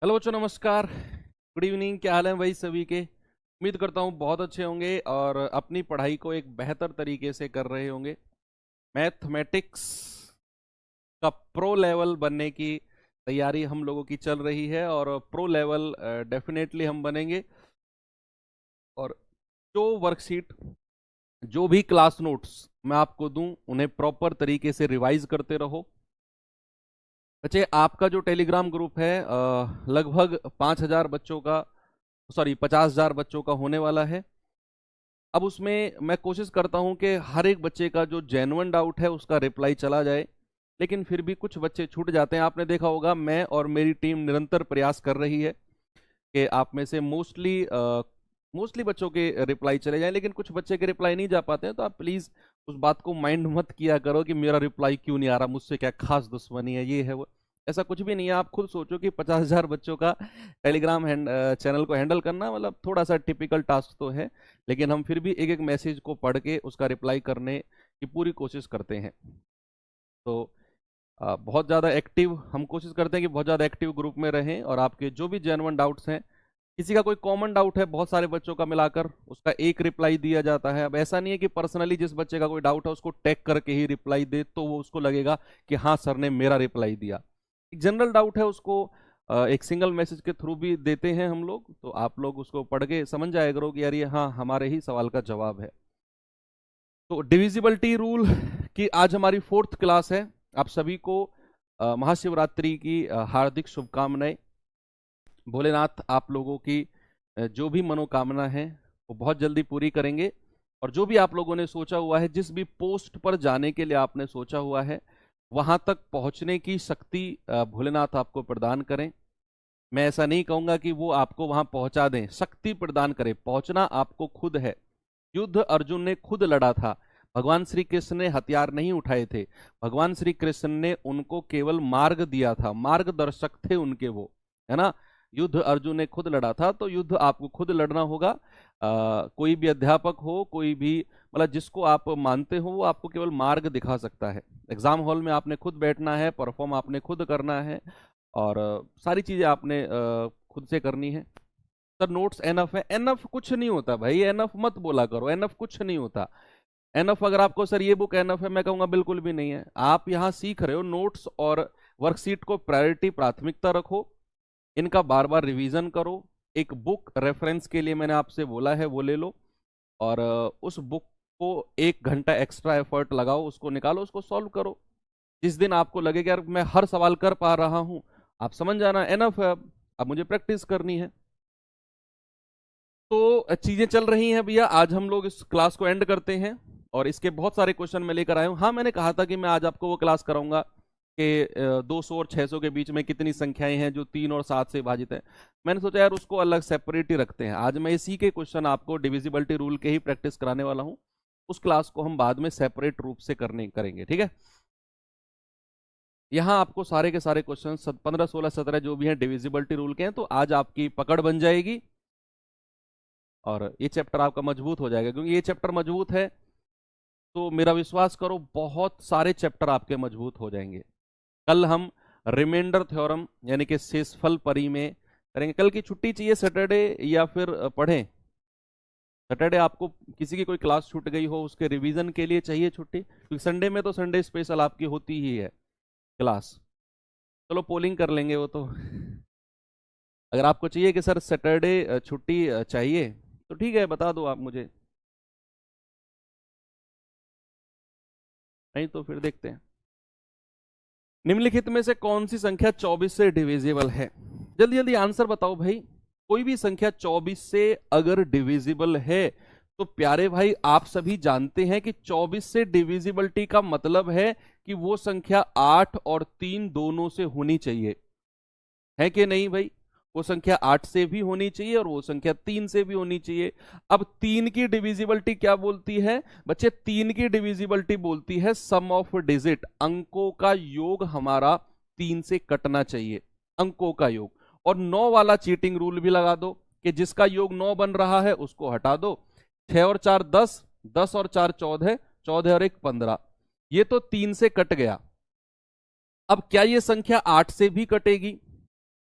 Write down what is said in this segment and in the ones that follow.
Hello बच्चों, नमस्कार। Good evening. क्या हाल है भाई सभी के? उम्मीद करता हूँ बहुत अच्छे होंगे और अपनी पढ़ाई को एक बेहतर तरीके से कर रहे होंगे। मैथमेटिक्स का प्रो लेवल बनने की तैयारी हम लोगों की चल रही है और प्रो लेवल डेफिनेटली हम बनेंगे। और जो वर्कशीट, जो भी क्लास नोट्स मैं आपको दूं, उन्हें प्रॉपर तरीके से रिवाइज करते रहो। बच्चे, आपका जो टेलीग्राम ग्रुप है लगभग 5,000 बच्चों का, सॉरी 50,000 बच्चों का होने वाला है। अब उसमें मैं कोशिश करता हूं कि हर एक बच्चे का जो जेन्युइन डाउट है उसका रिप्लाई चला जाए, लेकिन फिर भी कुछ बच्चे छूट जाते हैं। आपने देखा होगा, मैं और मेरी टीम निरंतर प्रयास कर रही है कि आप में से मोस्टली बच्चों के रिप्लाई चले जाएं, लेकिन कुछ बच्चे के रिप्लाई नहीं जा पाते हैं। तो आप प्लीज़ उस बात को माइंड मत किया करो कि मेरा रिप्लाई क्यों नहीं आ रहा, मुझसे क्या खास दुश्मनी है, ये है वो। ऐसा कुछ भी नहीं है। आप खुद सोचो कि 50,000 बच्चों का टेलीग्राम चैनल को हैंडल करना मतलब थोड़ा सा टिपिकल टास्क तो है, लेकिन हम फिर भी एक एक मैसेज को पढ़ के उसका रिप्लाई करने की पूरी कोशिश करते हैं। तो बहुत ज़्यादा एक्टिव हम कोशिश करते हैं कि बहुत ज़्यादा एक्टिव ग्रुप में रहें, और आपके जो भी जेन्युइन डाउट्स हैं, किसी का कोई कॉमन डाउट है बहुत सारे बच्चों का मिलाकर, उसका एक रिप्लाई दिया जाता है। अब ऐसा नहीं है कि पर्सनली जिस बच्चे का कोई डाउट है उसको टैग करके ही रिप्लाई दे तो वो उसको लगेगा कि हाँ सर ने मेरा रिप्लाई दिया। एक जनरल डाउट है उसको एक सिंगल मैसेज के थ्रू भी देते हैं हम लोग, तो आप लोग उसको पढ़ के समझ जाया करो कि यार ये हाँ हमारे ही सवाल का जवाब है। तो डिविजिबिलिटी रूल की आज हमारी 4th क्लास है। आप सभी को महाशिवरात्रि की हार्दिक शुभकामनाएं। भोलेनाथ आप लोगों की जो भी मनोकामना है वो बहुत जल्दी पूरी करेंगे। और जो भी आप लोगों ने सोचा हुआ है, जिस भी पोस्ट पर जाने के लिए आपने सोचा हुआ है, वहां तक पहुंचने की शक्ति भोलेनाथ आपको प्रदान करें। मैं ऐसा नहीं कहूंगा कि वो आपको वहां पहुंचा दें, शक्ति प्रदान करें। पहुंचना आपको खुद है। युद्ध अर्जुन ने खुद लड़ा था। भगवान श्री कृष्ण ने हथियार नहीं उठाए थे। भगवान श्री कृष्ण ने उनको केवल मार्ग दिया था, मार्गदर्शक थे उनके वो, है ना। युद्ध अर्जुन ने खुद लड़ा था, तो युद्ध आपको खुद लड़ना होगा। कोई भी अध्यापक हो, कोई भी मतलब जिसको आप मानते हो, वो आपको केवल मार्ग दिखा सकता है। एग्जाम हॉल में आपने खुद बैठना है, परफॉर्म आपने खुद करना है, और सारी चीजें आपने खुद से करनी है। सर नोट्स एनफ है? एनफ कुछ नहीं होता भाई, एनफ मत बोला करो, एनफ कुछ नहीं होता। एनफ अगर आपको सर ये बुक एनफ है, मैं कहूंगा बिल्कुल भी नहीं है। आप यहाँ सीख रहे हो, नोट्स और वर्कशीट को प्रायोरिटी, प्राथमिकता रखो। इनका बार बार रिवीजन करो। एक बुक रेफरेंस के लिए मैंने आपसे बोला है वो ले लो, और उस बुक को 1 घंटा एक्स्ट्रा एफर्ट लगाओ, उसको निकालो, उसको सॉल्व करो। जिस दिन आपको लगेगा यार मैं हर सवाल कर पा रहा हूं, आप समझ जाना एनफ है, अब मुझे प्रैक्टिस करनी है। तो चीजें चल रही हैं भैया। आज हम लोग इस क्लास को एंड करते हैं, और इसके बहुत सारे क्वेश्चन मैं लेकर आया हूँ। हाँ, मैंने कहा था कि मैं आज आपको वो क्लास कराऊंगा कि 200 और 600 के बीच में कितनी संख्याएं हैं जो 3 और 7 से विभाजित है। मैंने सोचा यार उसको अलग सेपरेट ही रखते हैं। आज मैं इसी के क्वेश्चन आपको डिविजिबिलिटी रूल के ही प्रैक्टिस कराने वाला हूँ। उस क्लास को हम बाद में सेपरेट रूप से करेंगे, ठीक है। यहाँ आपको सारे के सारे क्वेश्चन 15, 16, 17 जो भी हैं डिविजिबिलिटी रूल के हैं, तो आज आपकी पकड़ बन जाएगी और ये चैप्टर आपका मजबूत हो जाएगा। क्योंकि ये चैप्टर मजबूत है तो मेरा विश्वास करो बहुत सारे चैप्टर आपके मजबूत हो जाएंगे। कल हम रिमाइंडर थ्योरम यानी कि शेषफल परी में करेंगे। कल की छुट्टी चाहिए सैटरडे, या फिर पढ़ें? सैटरडे आपको किसी की कोई क्लास छूट गई हो उसके रिवीजन के लिए चाहिए छुट्टी? क्योंकि संडे में तो संडे स्पेशल आपकी होती ही है क्लास। चलो पोलिंग कर लेंगे वो तो। अगर आपको चाहिए कि सर सैटरडे छुट्टी चाहिए, तो ठीक है, बता दो आप मुझे, नहीं तो फिर देखते हैं। निम्नलिखित में से कौन सी संख्या 24 से डिविजिबल है? जल्दी जल्दी आंसर बताओ भाई। कोई भी संख्या 24 से अगर डिविजिबल है, तो प्यारे भाई आप सभी जानते हैं कि 24 से डिविजिबिलिटी का मतलब है कि वो संख्या 8 और 3 दोनों से होनी चाहिए, है कि नहीं भाई? वो संख्या 8 से भी होनी चाहिए और वो संख्या 3 से भी होनी चाहिए। अब 3 की डिविजिबिलिटी क्या बोलती है बच्चे? 3 की डिविजिबिलिटी बोलती है सम ऑफ डिजिट, अंकों का योग हमारा 3 से कटना चाहिए, अंकों का योग। और 9 वाला चीटिंग रूल भी लगा दो कि जिसका योग 9 बन रहा है उसको हटा दो। 6 और 4 10, 10 और 4 14, 14 और 1 15, ये तो 3 से कट गया। अब क्या ये संख्या 8 से भी कटेगी?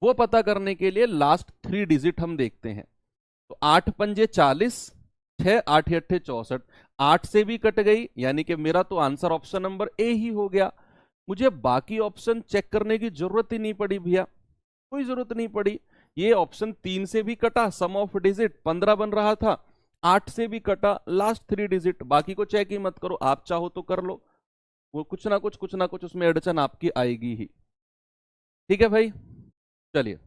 वो पता करने के लिए लास्ट 3 डिजिट हम देखते हैं। तो 8×5 = 40, 6×8 = 64, 8 से भी कट गई, यानी कि मेरा तो आंसर ऑप्शन नंबर ए ही हो गया। मुझे बाकी ऑप्शन चेक करने की जरूरत ही नहीं पड़ी भैया, कोई जरूरत नहीं पड़ी। ये ऑप्शन 3 से भी कटा, सम ऑफ डिजिट 15 बन रहा था, 8 से भी कटा, लास्ट 3 डिजिट, बाकी को चेक ही मत करो, आप चाहो तो कर लो, वो कुछ ना कुछ उसमें अड़चन आपकी आएगी ही। ठीक है भाई, चलिए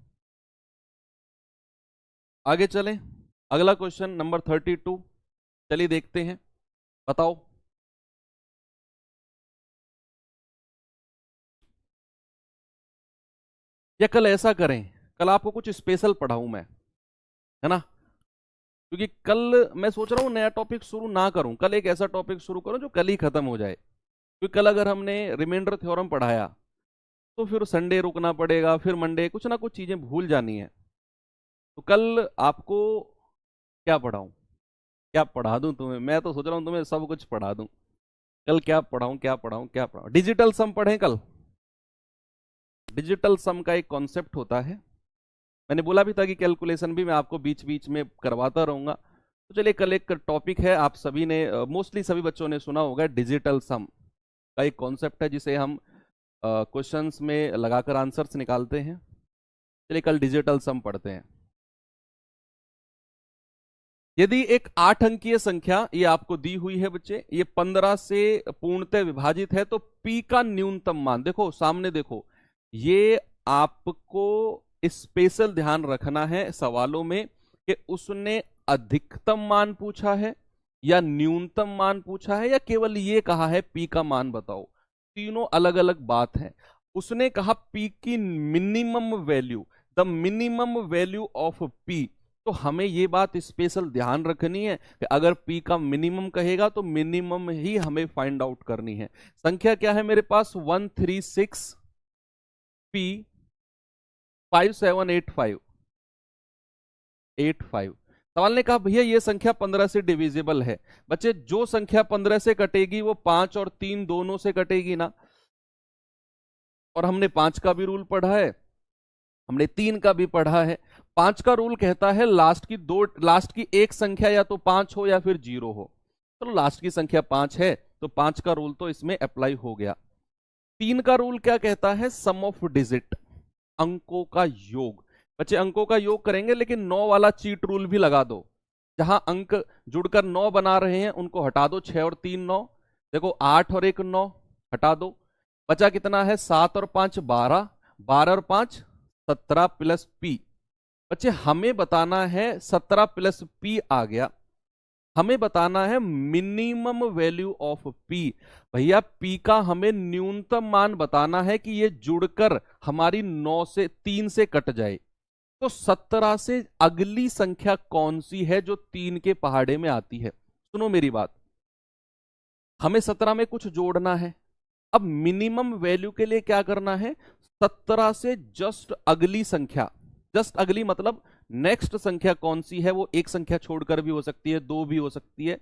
आगे चलें। अगला क्वेश्चन नंबर 32, चलिए देखते हैं, बताओ। या कल ऐसा करें, कल आपको कुछ स्पेशल पढ़ाऊं मैं, है ना, क्योंकि कल मैं सोच रहा हूं नया टॉपिक शुरू ना करूं, कल एक ऐसा टॉपिक शुरू करूं जो कल ही खत्म हो जाए। क्योंकि कल अगर हमने रिमाइंडर थ्योरम पढ़ाया तो फिर संडे रुकना पड़ेगा, फिर मंडे, कुछ ना कुछ चीजें भूल जानी है। तो कल आपको क्या पढ़ाऊं, क्या पढ़ा दूं तुम्हें, मैं तो सोच रहा हूं तुम्हें सब कुछ पढ़ा दूं। कल क्या पढ़ाऊं, क्या पढ़ाऊं, क्या पढ़ाऊं? डिजिटल सम पढ़ें कल। डिजिटल सम का एक कॉन्सेप्ट होता है, मैंने बोला भी था कि कैलकुलेशन भी मैं आपको बीच बीच में करवाता रहूंगा। तो चलिए, कल एक टॉपिक है, आप सभी ने मोस्टली सभी बच्चों ने सुना होगा, डिजिटल सम का एक कॉन्सेप्ट है जिसे हम क्वेश्चंस में लगाकर आंसर्स निकालते हैं। चलिए कल डिजिटल सम पढ़ते हैं। यदि एक 8 अंकीय संख्या ये आपको दी हुई है बच्चे, ये 15 से पूर्णतः विभाजित है, तो पी का न्यूनतम मान, देखो सामने देखो, ये आपको स्पेशल ध्यान रखना है सवालों में कि उसने अधिकतम मान पूछा है या न्यूनतम मान पूछा है या केवल ये कहा है पी का मान बताओ, तीनों अलग अलग बात है। उसने कहा पी की minimum value, the minimum value of P, तो हमें ये बात स्पेशल ध्यान रखनी है कि अगर पी का मिनिमम कहेगा तो मिनिमम ही हमें फाइंड आउट करनी है। संख्या क्या है मेरे पास, 136 पी 5785। सवाल ने कहा भैया ये संख्या 15 से डिविजिबल है। बच्चे जो संख्या 15 से कटेगी वो 5 और 3 दोनों से कटेगी ना, और हमने 5 का भी रूल पढ़ा है, हमने 3 का भी पढ़ा है। 5 का रूल कहता है लास्ट की एक संख्या या तो 5 हो या फिर 0 हो, तो लास्ट की संख्या 5 है तो 5 का रूल तो इसमें अप्लाई हो गया। 3 का रूल क्या कहता है, सम ऑफ डिजिट, अंकों का योग। बच्चे अंकों का योग करेंगे, लेकिन 9 वाला चीट रूल भी लगा दो, जहां अंक जुड़कर 9 बना रहे हैं उनको हटा दो, 6 और 3 9, देखो 8 और 1 9, हटा दो, बचा कितना है, 7 और 5 12, 12 और 5 17 प्लस पी। बच्चे हमें बताना है 17 प्लस पी आ गया, हमें बताना है मिनिमम वैल्यू ऑफ पी। भैया पी का हमें न्यूनतम मान बताना है कि ये जुड़कर हमारी 9 से 3 से कट जाए, तो 17 से अगली संख्या कौन सी है जो 3 के पहाड़े में आती है। सुनो मेरी बात, हमें 17 में कुछ जोड़ना है। अब मिनिमम वैल्यू के लिए क्या करना है, 17 से जस्ट अगली संख्या, जस्ट अगली मतलब नेक्स्ट संख्या कौन सी है, वो एक संख्या छोड़कर भी हो सकती है, 2 भी हो सकती है,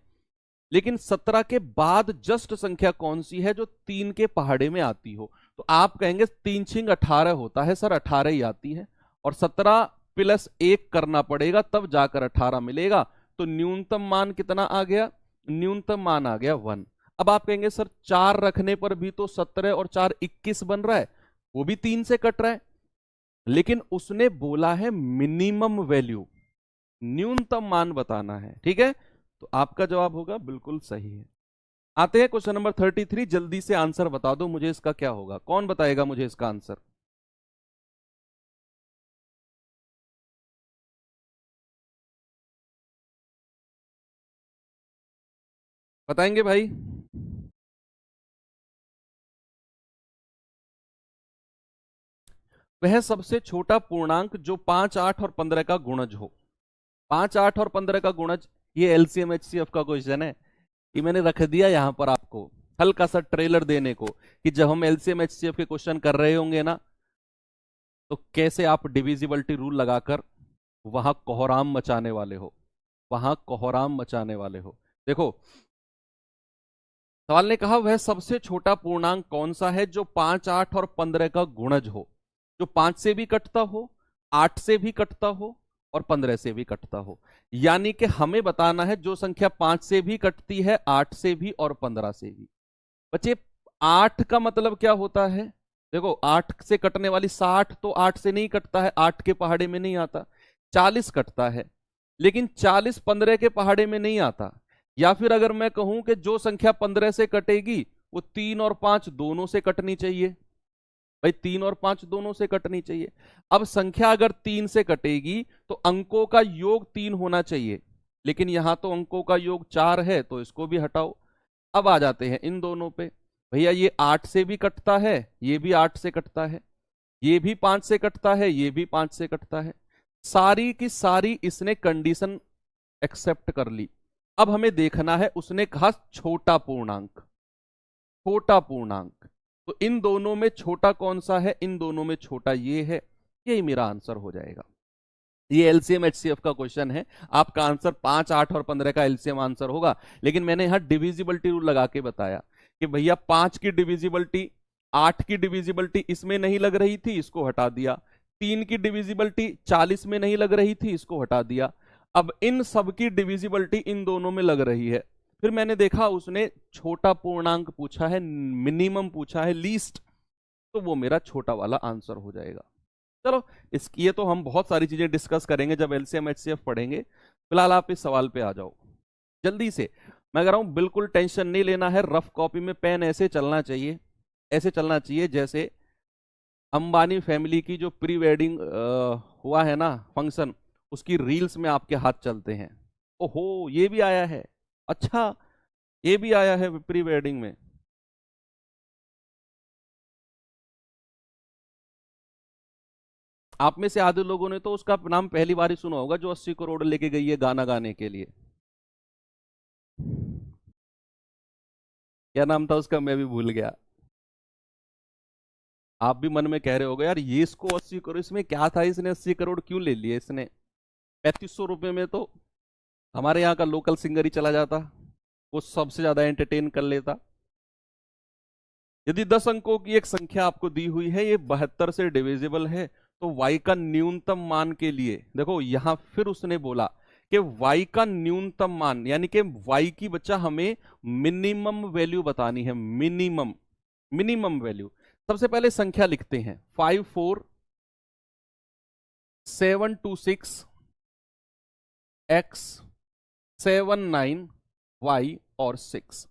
लेकिन 17 के बाद जस्ट संख्या कौन सी है जो 3 के पहाड़े में आती हो। तो आप कहेंगे 3 छिंग 18 होता है, सर 18 ही आती है, और 17 प्लस 1 करना पड़ेगा तब जाकर 18 मिलेगा। तो न्यूनतम मान कितना आ गया, न्यूनतम मान आ गया 1। अब आप कहेंगे सर 4 रखने पर भी तो 17 और 4 21 बन रहा है, वो भी 3 से कट रहा है, लेकिन उसने बोला है मिनिमम वैल्यू, न्यूनतम मान बताना है। ठीक है, तो आपका जवाब होगा बिल्कुल सही है। आते हैं क्वेश्चन नंबर 33, जल्दी से आंसर बता दो मुझे इसका क्या होगा, कौन बताएगा मुझे इसका आंसर? बताएंगे भाई? वह सबसे छोटा पूर्णांक जो 5 8 और 15 का गुणज हो। 5 8 और 15 का गुणज, ये एलसीएम एचसीएफ का क्वेश्चन है, ये मैंने रख दिया यहां पर आपको हल्का सा ट्रेलर देने को, कि जब हम एलसीएम एचसीएफ के क्वेश्चन कर रहे होंगे ना, तो कैसे आप डिविजिबिलिटी रूल लगाकर वहां कोहराम मचाने वाले हो, वहां कोहराम मचाने वाले हो। देखो सवाल ने कहा वह सबसे छोटा पूर्णांक कौन सा है जो 5 8 और 15 का गुणज हो, जो 5 से भी कटता हो 8 से भी कटता हो और 15 से भी कटता हो। यानी कि हमें बताना है जो संख्या 5 से भी कटती है, 8 से भी और 15 से भी। बच्चे 8 का मतलब क्या होता है? देखो 8 से कटने वाली 60 तो 8 से नहीं कटता है, 8 के पहाड़े में नहीं आता। 40 कटता है, लेकिन 40 15 के पहाड़े में नहीं आता। या फिर अगर मैं कहूं कि जो संख्या 15 से कटेगी वो 3 और 5 दोनों से कटनी चाहिए। भाई 3 और 5 दोनों से कटनी चाहिए। अब संख्या अगर 3 से कटेगी तो अंकों का योग 3 होना चाहिए, लेकिन यहां तो अंकों का योग 4 है, तो इसको भी हटाओ। अब आ जाते हैं इन दोनों पे। भैया ये 8 से भी कटता है, ये भी 8 से कटता है, ये भी 5 से कटता है, ये भी 5 से कटता है। सारी की सारी इसने कंडीशन एक्सेप्ट कर ली। अब हमें देखना है, उसने कहा छोटा पूर्णांक, छोटा पूर्णांक। तो इन दोनों में छोटा कौन सा है? इन दोनों में छोटा ये है। यही मेरा आंसर हो जाएगा। ये एलसीएम एचसीएफ का क्वेश्चन है। आपका आंसर 5, 8 और 15 का एलसीएम आंसर होगा, लेकिन मैंने यहां डिविजिबिलिटी रूल लगा के बताया कि भैया 5 की डिविजिबिलिटी, 8 की डिविजिबिलिटी इसमें नहीं लग रही थी, इसको हटा दिया। 3 की डिविजिबिलिटी 40 में नहीं लग रही थी, इसको हटा दिया। अब इन सब की डिविजिबिलिटी इन दोनों में लग रही है। फिर मैंने देखा उसने छोटा पूर्णांक पूछा है, मिनिमम पूछा है, लीस्ट, तो वो मेरा छोटा वाला आंसर हो जाएगा। चलो ये तो हम बहुत सारी चीजें डिस्कस करेंगे जब एलसीएम एचसीएफ पढ़ेंगे। फिलहाल आप इस सवाल पे आ जाओ जल्दी से। मैं कह रहा हूं बिल्कुल टेंशन नहीं लेना है, रफ कॉपी में पेन ऐसे चलना चाहिए, ऐसे चलना चाहिए जैसे अंबानी फैमिली की जो प्री वेडिंग हुआ है ना फंक्शन, उसकी रील्स में आपके हाथ चलते हैं। ओहो ये भी आया है, अच्छा ये भी आया है प्री वेडिंग में। आप में से आधे लोगों ने तो उसका नाम पहली बार ही सुना होगा, जो 80 करोड़ लेके गई है गाना गाने के लिए। क्या नाम था उसका, मैं भी भूल गया। आप भी मन में कह रहे होगे यार ये इसको 80 करोड़, इसमें क्या था, इसने 80 करोड़ क्यों ले लिए इसने? 3500 रुपये में तो हमारे यहाँ का लोकल सिंगर ही चला जाता, वो सबसे ज्यादा एंटरटेन कर लेता। यदि 10 अंकों की एक संख्या आपको दी हुई है, ये 72 से डिविजिबल है, तो y का न्यूनतम मान के लिए देखो यहां फिर उसने बोला कि y का न्यूनतम मान, यानी कि y की बच्चा हमें मिनिमम वैल्यू बतानी है। Minimum, minimum value. सबसे पहले संख्या लिखते हैं 5 4 7 2 6 x 7 9 y और 6।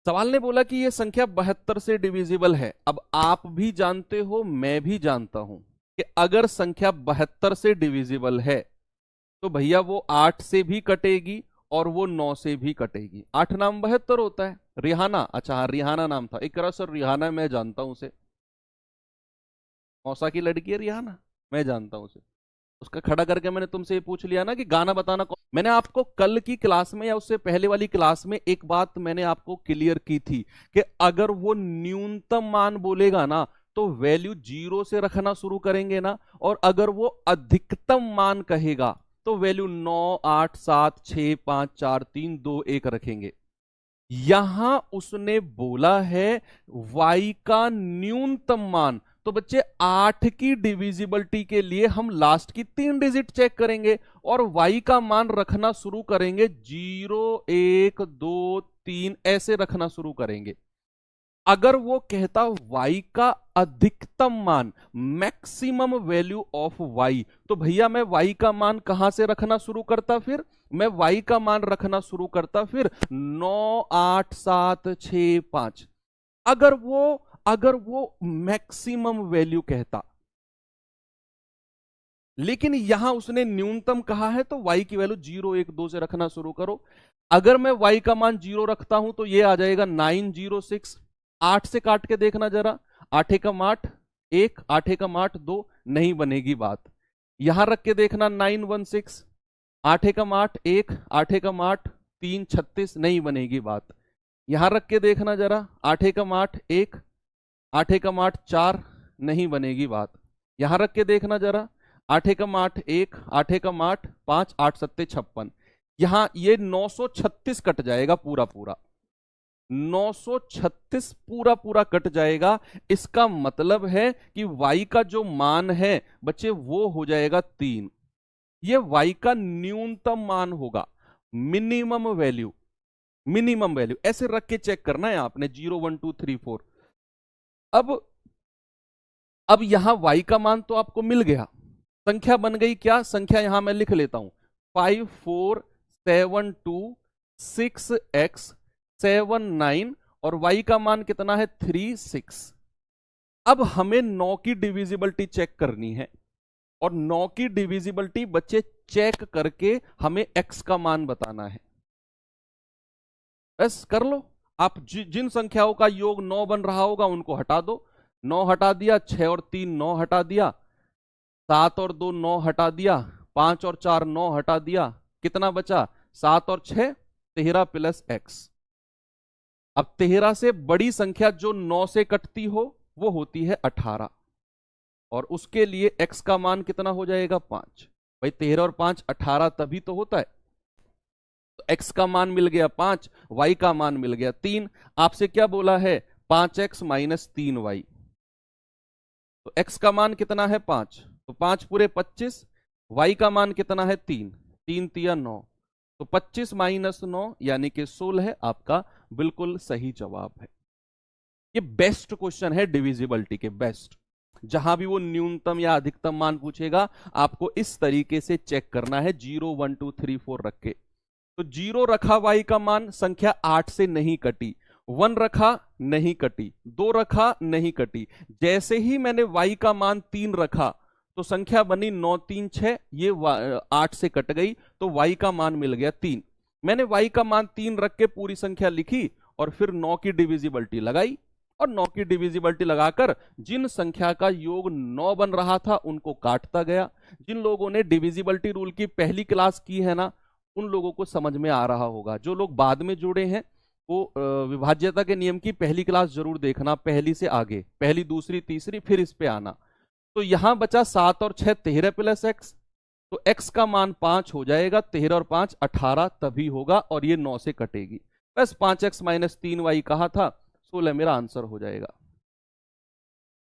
सवाल ने बोला कि यह संख्या 72 से डिविजिबल है। अब आप भी जानते हो, मैं भी जानता हूं कि अगर संख्या 72 से डिविजिबल है तो भैया वो 8 से भी कटेगी और वो 9 से भी कटेगी। 8 नाम 72 होता है। रिहाना, अच्छा हाँ रिहाना नाम था, इकरा सर रिहाना, मैं जानता हूं उसे, मौसा की लड़की है रिहाना, मैं जानता हूं उसे। उसका खड़ा करके मैंने तुमसे ये पूछ लिया ना कि गाना बताना कौन। मैंने आपको कल की क्लास में या उससे पहले वाली क्लास में एक बात मैंने आपको क्लियर की थी कि अगर वो न्यूनतम मान बोलेगा ना तो वैल्यू 0 से रखना शुरू करेंगे ना, और अगर वो अधिकतम मान कहेगा तो वैल्यू 9 8 7 6 5 4 3 2 1 रखेंगे। यहां उसने बोला है y का न्यूनतम मान, तो बच्चे 8 की डिविजिबिलिटी के लिए हम लास्ट की 3 डिजिट चेक करेंगे और y का मान रखना शुरू करेंगे 0 1 2 3 ऐसे रखना शुरू करेंगे। अगर वो कहता y का अधिकतम मान, मैक्सिमम वैल्यू ऑफ y, तो भैया मैं y का मान कहां से रखना शुरू करता? फिर मैं y का मान रखना शुरू करता फिर 9 8 7 6 5। अगर वो मैक्सिमम वैल्यू कहता, लेकिन यहां उसने न्यूनतम कहा है, तो y की वैल्यू 0 1 2 से रखना शुरू करो। अगर मैं y का मान 0 रखता हूं तो ये आ जाएगा 906। 8 से काट के देखना जरा, 8 एकम 8 1, 8 एकम 8 2, नहीं बनेगी बात। यहां रख के देखना 916, 8 एकम 8 1, 8 एकम 8 3 36, नहीं बनेगी बात। यहां रख के देखना जरा 8 एकम 8 1, 8 एकम 8 4, नहीं बनेगी बात। यहां रख के देखना जरा 8 एकम 8 1, 8 एकम 8 5, 8 7 56, यहां ये 936 कट जाएगा पूरा पूरा। 936 पूरा पूरा कट जाएगा। इसका मतलब है कि y का जो मान है बच्चे वो हो जाएगा 3। ये y का न्यूनतम मान होगा, मिनिमम वैल्यू। मिनिमम वैल्यू ऐसे रख के चेक करना है आपने, 0 1 2 3 4। अब यहां y का मान तो आपको मिल गया, संख्या बन गई क्या, संख्या यहां मैं लिख लेता हूं 54726x79 और y का मान कितना है 36। अब हमें 9 की डिविजिबिलिटी चेक करनी है और 9 की डिविजिबिलिटी बच्चे चेक करके हमें x का मान बताना है। बस कर लो आप, जिन संख्याओं का योग 9 बन रहा होगा उनको हटा दो। 9 हटा दिया, 6 और 3 9 हटा दिया, 7 और 2 9 हटा दिया, 5 और 4 9 हटा दिया, कितना बचा 7 और 6 13 प्लस x। अब 13 से बड़ी संख्या जो 9 से कटती हो वो होती है 18 और उसके लिए x का मान कितना हो जाएगा 5। भाई 13 और 5 18 तभी तो होता है। तो x का मान मिल गया 5, y का मान मिल गया 3। आपसे क्या बोला है 5x माइनस 3y। तो x का मान कितना है 5, तो 5 पूरे 25, y का मान कितना है 3, 3 तिया 9, तो 25 माइनस 9 यानी कि 16 आपका बिल्कुल सही जवाब है। ये बेस्ट क्वेश्चन है डिविजिबिलिटी के, बेस्ट। जहां भी वो न्यूनतम या अधिकतम मान पूछेगा आपको इस तरीके से चेक करना है, 0 1 2 3 4 रख के। तो 0 रखा y का मान, संख्या 8 से नहीं कटी, 1 रखा नहीं कटी, 2 रखा नहीं कटी। जैसे ही मैंने y का मान 3 रखा तो संख्या बनी 9 3 6, ये 8 से कट गई तो y का मान मिल गया 3। मैंने y का मान 3 रख के पूरी संख्या लिखी और फिर 9 की डिविजिबिलिटी लगाई और 9 की डिविजिबिलिटी लगाकर जिन संख्या का योग 9 बन रहा था उनको काटता गया। जिन लोगों ने डिविजिबिलिटी रूल की पहली क्लास की है ना, उन लोगों को समझ में आ रहा होगा। जो लोग बाद में जुड़े हैं वो विभाज्यता के नियम की पहली क्लास जरूर देखना, पहली से आगे, पहली दूसरी तीसरी फिर इस पे आना। तो यहां बचा 7 और 6 13 प्लस x, तो x का मान 5 हो जाएगा, 13 और 5 18 तभी होगा और ये 9 से कटेगी। बस 5x माइनस 3y कहा था, 16 मेरा आंसर हो जाएगा।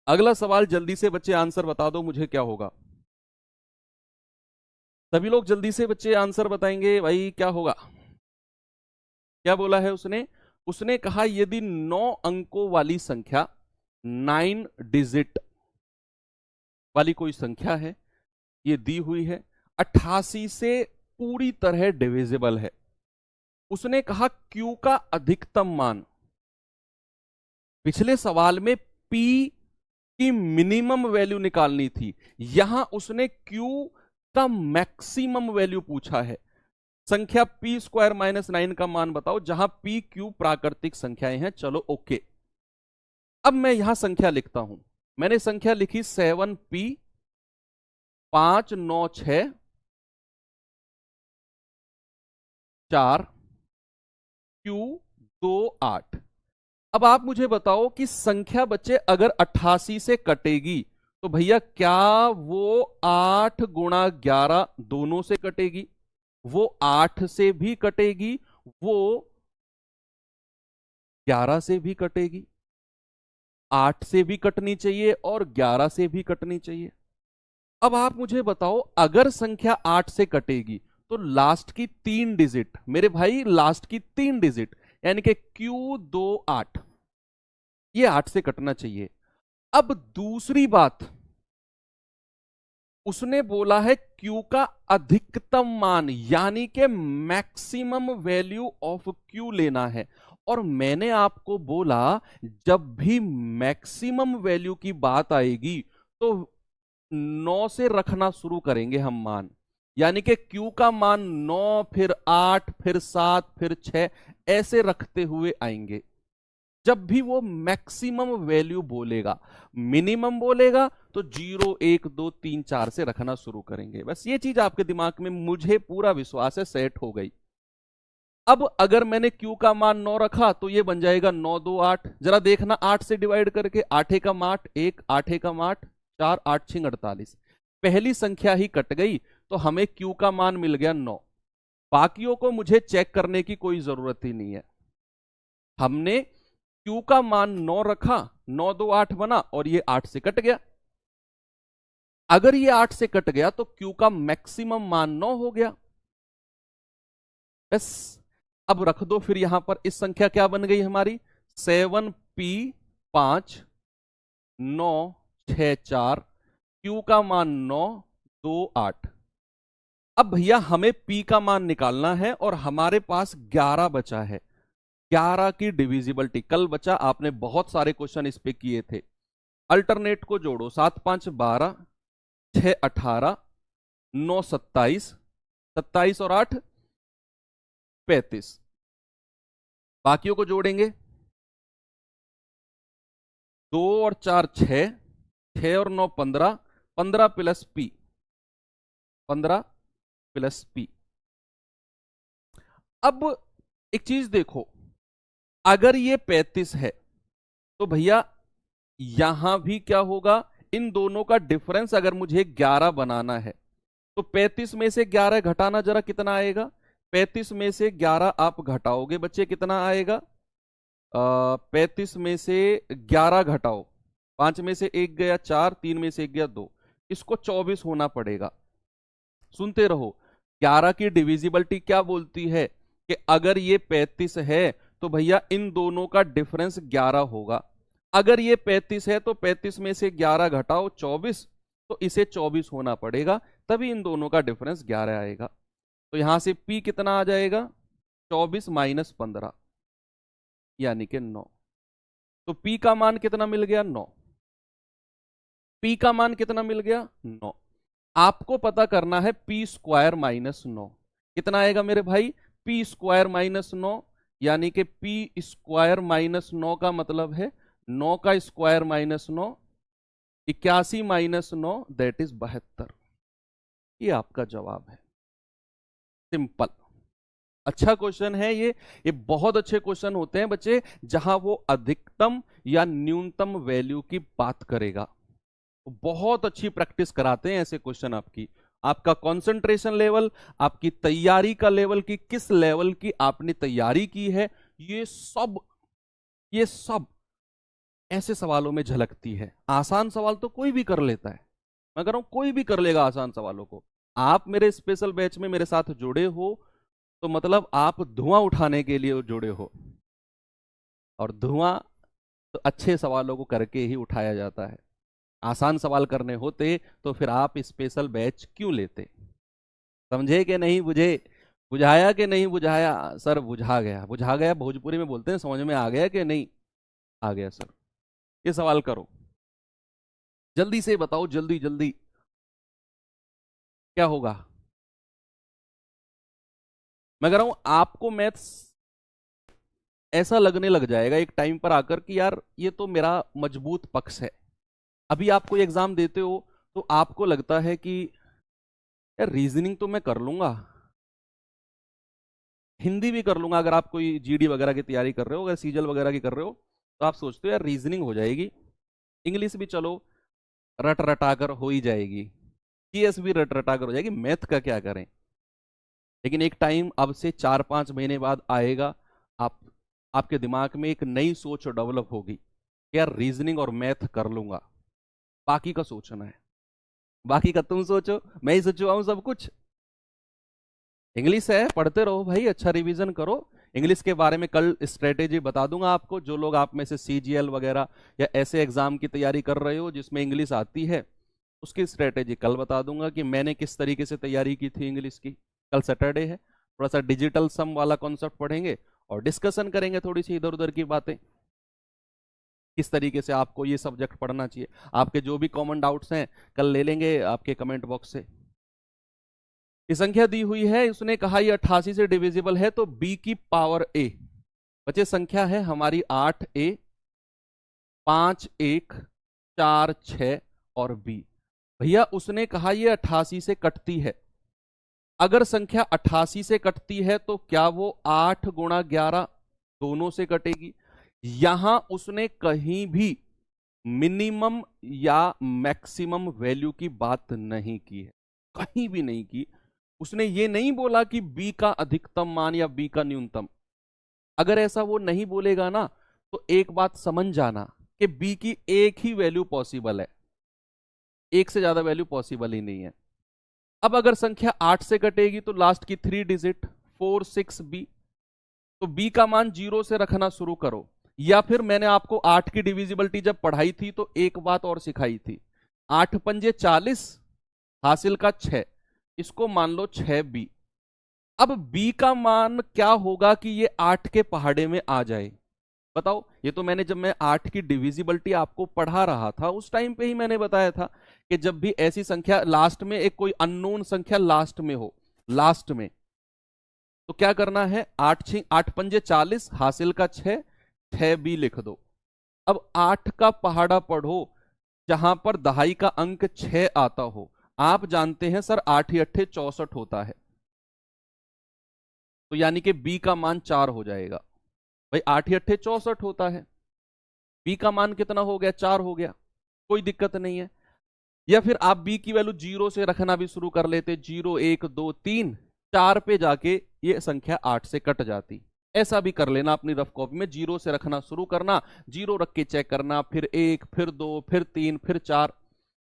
अगला सवाल जल्दी से बच्चे आंसर बता दो मुझे क्या होगा। सभी लोग जल्दी से बच्चे आंसर बताएंगे भाई क्या होगा। क्या बोला है उसने, उसने कहा यदि 9 अंकों वाली संख्या 9 डिजिट वाली कोई संख्या है, ये दी हुई है, 88 से पूरी तरह डिविजिबल है। उसने कहा Q का अधिकतम मान, पिछले सवाल में P की मिनिमम वैल्यू निकालनी थी, यहां उसने Q का मैक्सिमम वैल्यू पूछा है। संख्या p स्क्वायर माइनस 9 का मान बताओ, जहां p q प्राकृतिक संख्याएं हैं। चलो ओके, अब मैं यहां संख्या लिखता हूं। मैंने संख्या लिखी 7p 5 9 6 4 q 2 8। अब आप मुझे बताओ कि संख्या बच्चे अगर 88 से कटेगी तो भैया क्या वो 8 गुणा 11 दोनों से कटेगी, वो 8 से भी कटेगी, वो 11 से भी कटेगी। 8 से भी कटनी चाहिए और 11 से भी कटनी चाहिए। अब आप मुझे बताओ अगर संख्या 8 से कटेगी तो लास्ट की 3 डिजिट, मेरे भाई लास्ट की 3 डिजिट यानी कि Q 2 8, ये 8 से कटना चाहिए। अब दूसरी बात, उसने बोला है Q का अधिकतम मान यानी कि मैक्सिमम वैल्यू ऑफ Q लेना है। और मैंने आपको बोला जब भी मैक्सिमम वैल्यू की बात आएगी तो 9 से रखना शुरू करेंगे हम मान, यानी कि Q का मान 9 फिर 8 फिर 7 फिर 6 ऐसे रखते हुए आएंगे। जब भी वो मैक्सिमम वैल्यू बोलेगा, मिनिमम बोलेगा तो 0 1 2 3 4 से रखना शुरू करेंगे। बस ये चीज आपके दिमाग में मुझे पूरा विश्वास है सेट हो गई। अब अगर मैंने Q का मान 9 रखा तो ये बन जाएगा 9 2 8। जरा देखना 8 से डिवाइड करके, 8 एकम 8 1, 8 एकम 8 4, 8 6 48, पहली संख्या ही कट गई तो हमें Q का मान मिल गया 9। बाकियों को मुझे चेक करने की कोई जरूरत ही नहीं है। हमने Q का मान 9 रखा, 9 2 8 बना और ये 8 से कट गया। अगर ये 8 से कट गया तो Q का मैक्सिमम मान 9 हो गया। बस अब रख दो फिर यहां पर, इस संख्या क्या बन गई हमारी, 7p 5 9 6 4, Q का मान 9 2 8। अब भैया हमें P का मान निकालना है और हमारे पास 11 बचा है। 11 की डिविजिबिलिटी, कल बचा, आपने बहुत सारे क्वेश्चन इस पे किए थे। अल्टरनेट को जोड़ो, 7 5 12, 6 18, 9 27, 27 और 8 35। बाकियों को जोड़ेंगे, 2 और 4 6, 6 और 9 15, 15 प्लस P, 15 प्लस P। अब एक चीज देखो, अगर ये 35 है तो भैया यहां भी क्या होगा, इन दोनों का डिफरेंस अगर मुझे 11 बनाना है तो 35 में से 11 घटाना, जरा कितना आएगा, 35 में से 11 आप घटाओगे बच्चे, कितना आएगा, 35 में से 11 घटाओ, 5 में से 1 गया 4, 3 में से 1 गया 2, इसको 24 होना पड़ेगा। सुनते रहो, 11 की डिविजिबिलिटी क्या बोलती है कि अगर ये 35 है तो भैया इन दोनों का डिफरेंस 11 होगा। अगर ये 35 है तो 35 में से 11 घटाओ 24, तो इसे 24 होना पड़ेगा, तभी इन दोनों का डिफरेंस 11 आएगा। तो यहां से P कितना आ जाएगा, 24 माइनस 15 यानी कि 9। तो P का मान कितना मिल गया, 9। P का मान कितना मिल गया, 9। आपको पता करना है P स्क्वायर माइनस 9 कितना आएगा मेरे भाई, P स्क्वायर माइनस 9 यानी कि P स्क्वायर माइनस 9 का मतलब है 9 का square minus 9, 81 minus 9 that is 72। ये आपका जवाब है, सिंपल। अच्छा क्वेश्चन है ये बहुत अच्छे क्वेश्चन होते हैं बच्चे जहां वो अधिकतम या न्यूनतम वैल्यू की बात करेगा। बहुत अच्छी प्रैक्टिस कराते हैं ऐसे क्वेश्चन आपकी। आपका कंसंट्रेशन लेवल, आपकी तैयारी का लेवल, की किस लेवल की आपने तैयारी की है, ये सब ऐसे सवालों में झलकती है। आसान सवाल तो कोई भी कर लेता है, मैं कह रहा हूं कोई भी कर लेगा आसान सवालों को। आप मेरे स्पेशल बैच में मेरे साथ जुड़े हो तो मतलब आप धुआं उठाने के लिए जुड़े हो, और धुआं तो अच्छे सवालों को करके ही उठाया जाता है। आसान सवाल करने होते तो फिर आप स्पेशल बैच क्यों लेते। समझे कि नहीं बुझे, बुझाया कि नहीं बुझाया सर, बुझा गया, बुझा गया भोजपुरी में बोलते हैं, समझ में आ गया कि नहीं आ गया सर। ये सवाल करो, जल्दी से बताओ, जल्दी जल्दी क्या होगा। मैं कह रहा हूं आपको मैथ्स ऐसा लगने लग जाएगा एक टाइम पर आकर कि यार ये तो मेरा मजबूत पक्ष है। अभी आप कोई एग्जाम देते हो तो आपको लगता है कि यार रीजनिंग तो मैं कर लूंगा, हिंदी भी कर लूंगा, अगर आप कोई जीडी वगैरह की तैयारी कर रहे हो, अगर सीजल वगैरह की कर रहे हो तो आप सोचते हो यार रीजनिंग हो जाएगी, इंग्लिश भी चलो रट रटा कर हो ही जाएगी, जीएस भी रट रटा कर हो जाएगी, मैथ का क्या करें। लेकिन एक टाइम अब से 4-5 महीने बाद आएगा, आप आपके दिमाग में एक नई सोच डेवलप होगी कि यार रीजनिंग और मैथ कर लूंगा, बाकी का सोचना है, बाकी का तुम सोचो, मैं ही सोचुआ हूं सब कुछ। इंग्लिश है, पढ़ते रहो भाई, अच्छा रिवीजन करो। इंग्लिश के बारे में कल स्ट्रेटेजी बता दूंगा आपको, जो लोग आप में से सीजीएल वगैरह या ऐसे एग्जाम की तैयारी कर रहे हो जिसमें इंग्लिश आती है, उसकी स्ट्रेटेजी कल बता दूंगा कि मैंने किस तरीके से तैयारी की थी इंग्लिश की। कल सैटरडे है, थोड़ा सा डिजिटल सम वाला कॉन्सेप्ट पढ़ेंगे और डिस्कशन करेंगे थोड़ी सी इधर उधर की बातें, किस तरीके से आपको ये सब्जेक्ट पढ़ना चाहिए। आपके जो भी कॉमन डाउट्स हैं कल ले लेंगे आपके कमेंट बॉक्स से। ये संख्या दी हुई है, उसने कहा ये 88 से डिविजिबल है, तो b की पावर a, बच्चे संख्या है हमारी 8a, 5 1 4 6 और b। भैया उसने कहा ये 88 से कटती है, अगर संख्या 88 से कटती है तो क्या वो 8 गुणा 11 दोनों से कटेगी। यहां उसने कहीं भी मिनिमम या मैक्सिमम वैल्यू की बात नहीं की है, कहीं भी नहीं की। उसने ये नहीं बोला कि b का अधिकतम मान या b का न्यूनतम, अगर ऐसा वो नहीं बोलेगा ना, तो एक बात समझ जाना कि बी की एक ही वैल्यू पॉसिबल है, एक से ज्यादा वैल्यू पॉसिबल ही नहीं है। अब अगर संख्या 8 से कटेगी तो लास्ट की 3 डिजिट 4 6 बी, तो बी का मान 0 से रखना शुरू करो। या फिर मैंने आपको 8 की डिविजिबिलिटी जब पढ़ाई थी तो एक बात और सिखाई थी, 8 पंजे 40, हासिल का 6, इसको मान लो 6 बी। अब बी का मान क्या होगा कि ये 8 के पहाड़े में आ जाए? बताओ। ये तो मैंने जब मैं 8 की डिविजिबिलिटी आपको पढ़ा रहा था उस टाइम पे ही मैंने बताया था कि जब भी ऐसी संख्या लास्ट में, एक कोई अननोन संख्या लास्ट में हो, लास्ट में, तो क्या करना है, 8 पंजे 40, हासिल का 6, 6 बी लिख दो। अब 8 का पहाड़ा पढ़ो जहां पर दहाई का अंक 6 आता हो। आप जानते हैं सर 8 8 64 होता है, तो यानी कि बी का मान 4 हो जाएगा। भाई 8 8 64 होता है, बी का मान कितना हो गया, 4 हो गया, कोई दिक्कत नहीं है। या फिर आप बी की वैल्यू 0 से रखना भी शुरू कर लेते, 0 1 2 3, 4 पे जाके ये संख्या 8 से कट जाती। ऐसा भी कर लेना अपनी रफ कॉपी में, 0 से रखना शुरू करना, 0 रख के चेक करना, फिर 1 फिर 2 फिर 3 फिर 4,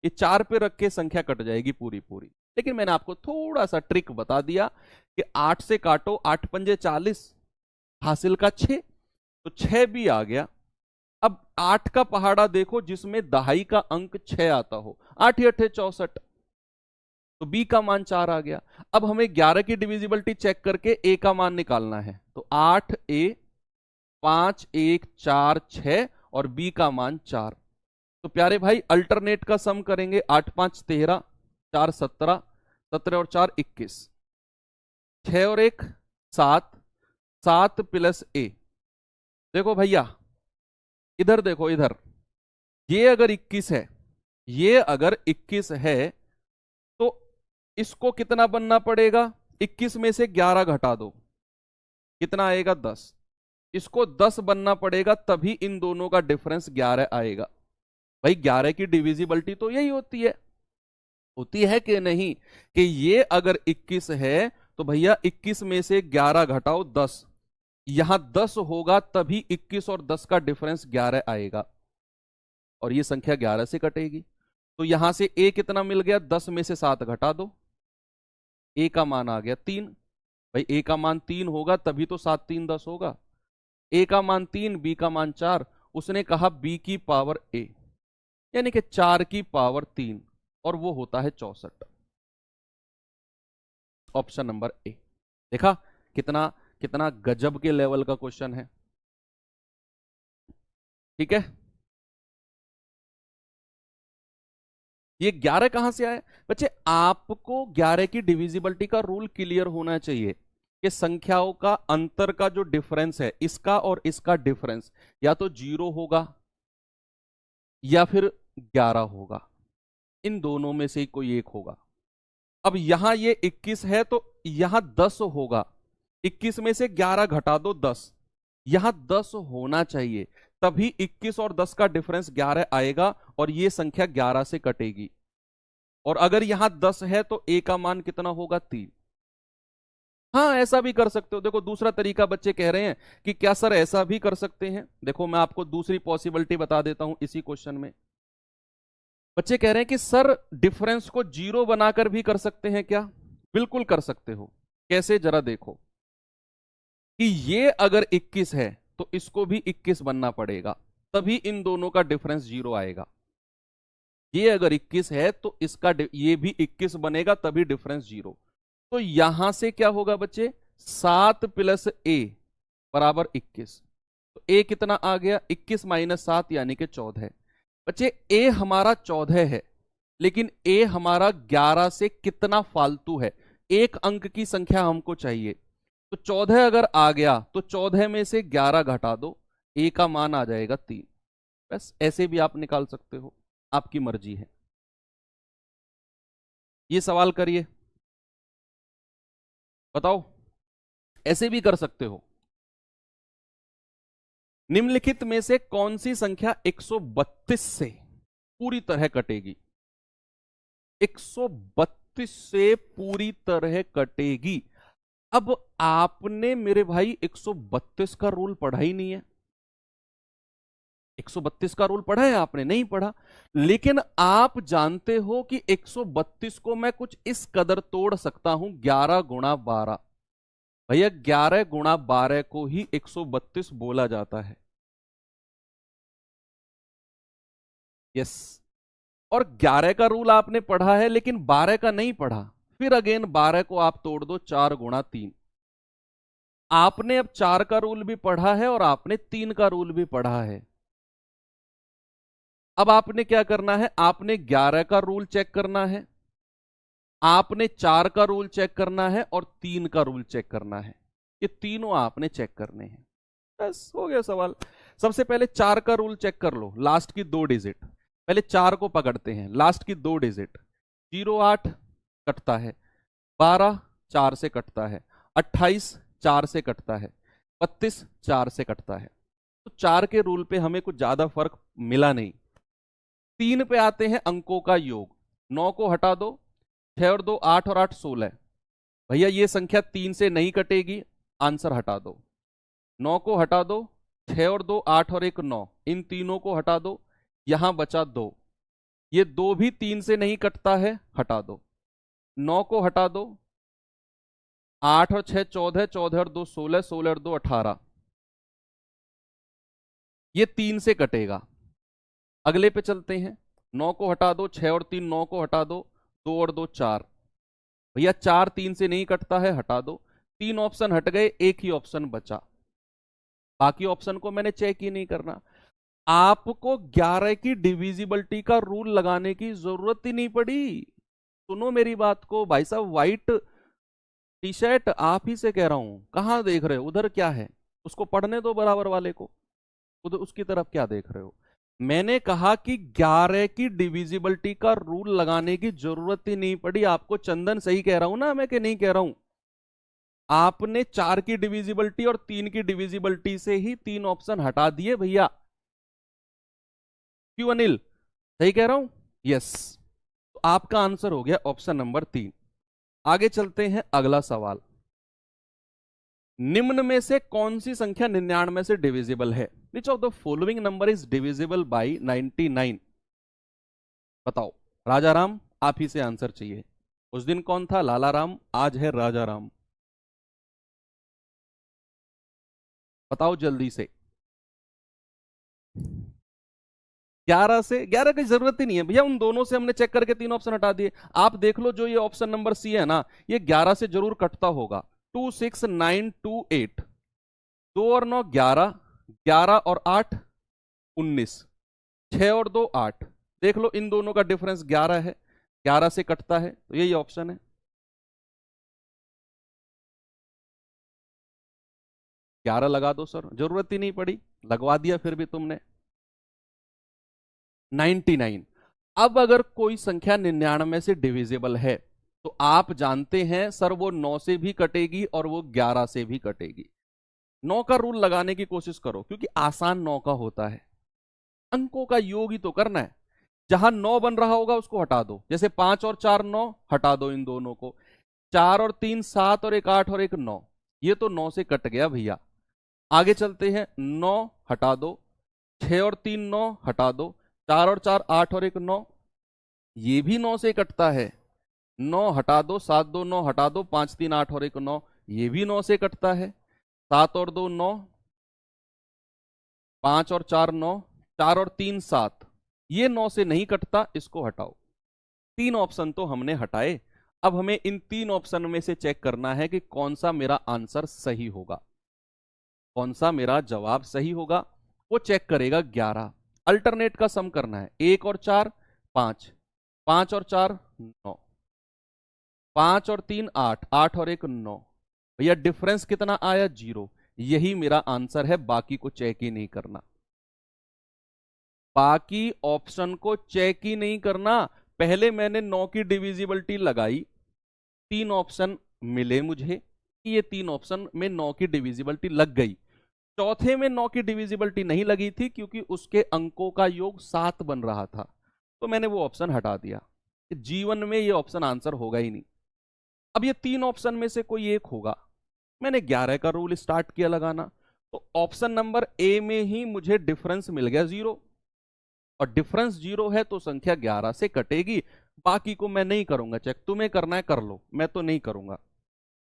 ये 4 पे रख के संख्या कट जाएगी पूरी पूरी। लेकिन मैंने आपको थोड़ा सा ट्रिक बता दिया कि 8 से काटो, 8 पंजे 40, हासिल का 6, तो 6 भी आ गया। अब 8 का पहाड़ा देखो जिसमें दहाई का अंक 6 आता हो, 8 8 64, तो बी का मान 4 आ गया। अब हमें 11 की डिविजिबिलिटी चेक करके ए का मान निकालना है, तो 8 ए 5 1 4 6 और बी का मान 4। तो प्यारे भाई अल्टरनेट का सम करेंगे, 8 5 13, 4 17, 17 और 4 21, 6 और 1 7, 7 प्लस ए। देखो भैया इधर देखो, इधर ये अगर 21 है, ये अगर 21 है तो इसको कितना बनना पड़ेगा, 21 में से 11 घटा दो, कितना आएगा 10। इसको 10 बनना पड़ेगा तभी इन दोनों का डिफरेंस 11 आएगा। भाई 11 की डिविजिबिलिटी तो यही होती है कि नहीं, कि ये अगर 21 है तो भैया 21 में से 11 घटाओ 10, यहां 10 होगा तभी 21 और 10 का डिफरेंस 11 आएगा, और ये संख्या 11 से कटेगी। तो यहां से ए कितना मिल गया, 10 में से 7 घटा दो, ए का मान आ गया 3। भाई ए का मान 3 होगा तभी तो 7 3 10 होगा। ए का मान 3, बी का मान 4, उसने कहा बी की पावर ए, यानी कि 4 की पावर 3, और वो होता है 64। Option number A. देखा कितना कितना गजब के लेवल का क्वेश्चन है, ठीक है। ये 11 कहां से आया बच्चे, आपको 11 की डिविजिबिलिटी का रूल क्लियर होना चाहिए कि संख्याओं का अंतर का जो डिफरेंस है, इसका और इसका डिफरेंस या तो 0 होगा या फिर 11 होगा, इन दोनों में से कोई एक होगा। अब यहां ये 21 है तो यहां 10 होगा, 21 में से 11 घटा दो 10, यहां 10 होना चाहिए, तभी 21 और 10 का डिफरेंस 11 आएगा और ये संख्या 11 से कटेगी। और अगर यहां 10 है तो ए का मान कितना होगा, 3। हाँ ऐसा भी कर सकते हो। देखो दूसरा तरीका बच्चे कह रहे हैं कि क्या सर ऐसा भी कर सकते हैं, देखो मैं आपको दूसरी पॉसिबिलिटी बता देता हूं इसी क्वेश्चन में। बच्चे कह रहे हैं कि सर डिफरेंस को 0 बनाकर भी कर सकते हैं क्या, बिल्कुल कर सकते हो। कैसे जरा देखो, कि ये अगर 21 है तो इसको भी 21 बनना पड़ेगा, तभी इन दोनों का डिफरेंस 0 आएगा। ये अगर 21 है तो इसका ये भी 21 बनेगा तभी डिफरेंस 0। तो यहां से क्या होगा बच्चे, 7 प्लस ए बराबर 21, तो ए कितना आ गया, 21 माइनस 7 यानी कि 14। बच्चे ए हमारा 14 है, लेकिन ए हमारा 11 से कितना फालतू है, एक अंक की संख्या हमको चाहिए। तो 14 अगर आ गया तो 14 में से 11 घटा दो, ए का मान आ जाएगा 3। बस ऐसे भी आप निकाल सकते हो, आपकी मर्जी है। ये सवाल करिए, बताओ, ऐसे भी कर सकते हो। निम्नलिखित में से कौन सी संख्या 132 से पूरी तरह कटेगी, 132 से पूरी तरह कटेगी। अब आपने मेरे भाई 132 का रूल पढ़ा ही नहीं है। 132 का रूल पढ़ा है आपने? नहीं पढ़ा। लेकिन आप जानते हो कि 132 को मैं कुछ इस कदर तोड़ सकता हूं, 11 गुणा 12। भैया 11 गुणा 12 को ही 132 बोला जाता है। यस। और 11 का रूल आपने पढ़ा है लेकिन 12 का नहीं पढ़ा। फिर अगेन 12 को आप तोड़ दो, 4 गुणा 3। आपने अब 4 का रूल भी पढ़ा है और आपने 3 का रूल भी पढ़ा है। अब आपने क्या करना है, आपने 11 का रूल चेक करना है, आपने 4 का रूल चेक करना है और 3 का रूल चेक करना है। ये तीनों आपने चेक करने हैं। बस हो गया सवाल। सबसे पहले 4 का रूल चेक कर लो, लास्ट की 2 डिजिट। पहले 4 को पकड़ते हैं, लास्ट की 2 डिजिट। 08 कटता है, 12 4 से कटता है, 28 4 से कटता है, 32 4 से कटता है। तो 4 के रूल पे हमें कुछ ज्यादा फर्क मिला नहीं। 3 पे आते हैं, अंकों का योग। 9 को हटा दो, 6 और 2 8 और 8 16। भैया ये संख्या 3 से नहीं कटेगी, आंसर हटा दो। 9 को हटा दो, 6 और 2 8 और 1 9, इन तीनों को हटा दो, यहां बचा 2। ये 2 भी 3 से नहीं कटता है, हटा दो। 9 को हटा दो, 8 और 6 14, 14 और 2 16, 16 और 2 18। ये 3 से कटेगा। अगले पे चलते हैं। 9 को हटा दो, 6 और 3 9 को हटा दो, 2 और 2 4। भैया 4 3 से नहीं कटता है, हटा दो। 3 ऑप्शन हट गए, एक ही ऑप्शन बचा। बाकी ऑप्शन को मैंने चेक ही नहीं करना। आपको 11 की डिविजिबिलिटी का रूल लगाने की जरूरत ही नहीं पड़ी। सुनो मेरी बात को भाई साहब, व्हाइट टी शर्ट आप ही से कह रहा हूं। कहां देख रहे हो, उधर क्या है? उसको पढ़ने दो बराबर वाले को, उधर उसकी तरफ क्या देख रहे हो? मैंने कहा कि 11 की डिविजिबिलिटी का रूल लगाने की जरूरत ही नहीं पड़ी आपको। चंदन सही कह रहा हूं ना मैं, कि नहीं कह रहा हूं? आपने 4 की डिविजिबिलिटी और 3 की डिविजिबिलिटी से ही 3 ऑप्शन हटा दिए भैया। क्यों अनिल, सही कह रहा हूं? यस। तो आपका आंसर हो गया ऑप्शन नंबर 3। आगे चलते हैं, अगला सवाल। निम्न में से कौन सी संख्या 99 से डिविजिबल है? विच of the following number is divisible by 99? बताओ। राजा राम, आप ही से आंसर चाहिए। उस दिन कौन था? लाला राम, आज है राजा राम। बताओ जल्दी से। 11 से, 11 की जरूरत ही नहीं है भैया, उन दोनों से हमने चेक करके 3 ऑप्शन हटा दिए। आप देख लो, जो ये ऑप्शन नंबर सी है ना, ये 11 से जरूर कटता होगा। 2 6 9 2 8, 2 और 9 11, 11 और 8 19, 6 और 2 8। देख लो, इन दोनों का डिफरेंस 11 है, 11 से कटता है, तो यही ऑप्शन है। 11 लगा दो सर, जरूरत ही नहीं पड़ी, लगवा दिया फिर भी तुमने। 99। अब अगर कोई संख्या 99 से डिविजिबल है तो आप जानते हैं सर वो 9 से भी कटेगी और वो 11 से भी कटेगी। 9 का रूल लगाने की कोशिश करो, क्योंकि आसान 9 का होता है। अंकों का योग ही तो करना है। जहां 9 बन रहा होगा उसको हटा दो, जैसे 5 और 4 9, हटा दो इन दोनों को। 4 और 3 7 और 1 8 और 1 9, ये तो 9 से कट गया भैया। आगे चलते हैं, 9 हटा दो, 6 और 3 9 हटा दो, 4 और 4 8 और 1 9, ये भी 9 से कटता है। 9 हटा दो, 7 2 9 हटा दो, 5 3 8 और 1 9, ये भी 9 से कटता है। 7 और 2 9, 5 और 4 9, 4 और 3 7, ये 9 से नहीं कटता, इसको हटाओ। 3 ऑप्शन तो हमने हटाए। अब हमें इन 3 ऑप्शन में से चेक करना है कि कौन सा मेरा आंसर सही होगा, कौन सा मेरा जवाब सही होगा। वो चेक करेगा 11। अल्टरनेट का सम करना है, 1 और 4 5, 5 और 4 9, 5 और 3 8, 8 और 1 9। भैया डिफरेंस कितना आया? 0। यही मेरा आंसर है, बाकी को चेक ही नहीं करना। बाकी ऑप्शन को चेक ही नहीं करना। पहले मैंने 9 की डिविजिबिलिटी लगाई, 3 ऑप्शन मिले मुझे कि ये 3 ऑप्शन में 9 की डिविजिबिलिटी लग गई। चौथे में 9 की डिविजिबिलिटी नहीं लगी थी, क्योंकि उसके अंकों का योग 7 बन रहा था, तो मैंने वो ऑप्शन हटा दिया। जीवन में ये ऑप्शन आंसर होगा ही नहीं। अब ये 3 ऑप्शन में से कोई एक होगा, मैंने 11 का रूल स्टार्ट किया लगाना। तो ऑप्शन नंबर ए में ही मुझे डिफरेंस मिल गया 0, और डिफरेंस 0 है तो संख्या 11 से कटेगी। बाकी को मैं नहीं करूंगा चेक, तुम्हें करना है कर लो, मैं तो नहीं करूंगा।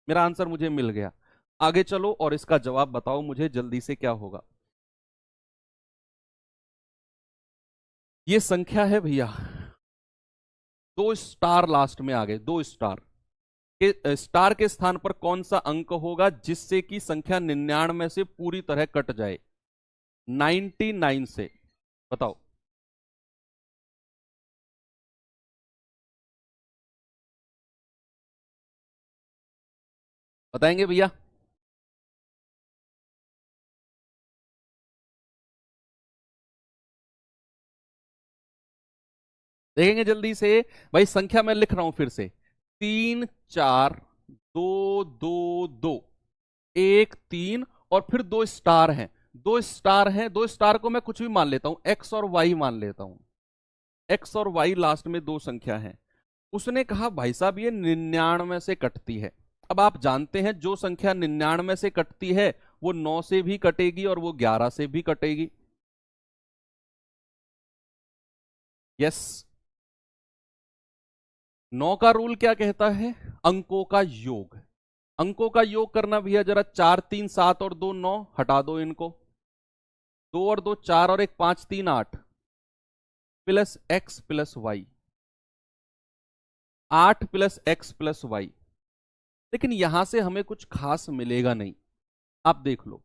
मेरा आंसर मुझे मिल गया। आगे चलो और इसका जवाब बताओ मुझे जल्दी से क्या होगा। ये संख्या है भैया, 2 स्टार लास्ट में आ गए, 2 स्टार के, स्टार के स्थान पर कौन सा अंक होगा जिससे कि संख्या 99 से पूरी तरह कट जाए, 99 से, बताओ। बताएंगे भैया? देखेंगे जल्दी से। भाई संख्या मैं लिख रहा हूं फिर से, 3 4 2 2 2, 1 3, और फिर 2 स्टार हैं, 2 स्टार हैं, 2 स्टार को मैं कुछ भी मान लेता हूं, एक्स और वाई मान लेता हूं। एक्स और वाई लास्ट में 2 संख्या हैं। उसने कहा भाई साहब ये 99 से कटती है। अब आप जानते हैं जो संख्या 99 से कटती है वो 9 से भी कटेगी और वो 11 से भी कटेगी। यस। 9 का रूल क्या कहता है? अंकों का योग। अंकों का योग करना भैया जरा, 4 3 7 और 2 9, हटा दो इनको, 2 और 2 4 और 1 5 3 8, plus x plus y, 8 + x + y। लेकिन यहां से हमें कुछ खास मिलेगा नहीं, आप देख लो,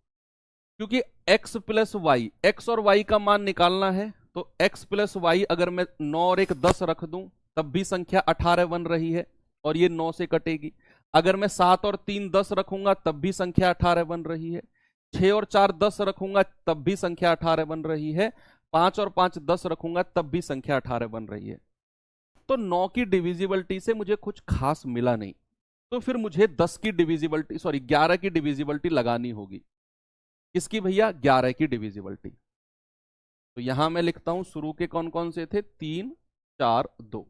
क्योंकि x प्लस वाई, एक्स और y का मान निकालना है, तो x प्लस वाई अगर मैं 9 और 1 10 रख दूं तब भी संख्या 18 बन रही है और ये 9 से कटेगी। अगर मैं 7 और 3 10 रखूंगा तब भी संख्या 18 बन रही है। 6 और 4 10 रखूंगा तब भी संख्या 18 बन रही है। 5 और 5 10 रखूंगा तब भी संख्या 18 बन रही है। तो 9 की डिविजिबिलिटी से मुझे कुछ खास मिला नहीं, तो फिर मुझे 10 की डिविजिबिलिटी, सॉरी 11 की डिविजिबिलिटी लगानी होगी। किसकी भैया? 11 की डिविजिबिलिटी। तो यहां मैं लिखता हूं शुरू के कौन कौन से थे, 3 4 2।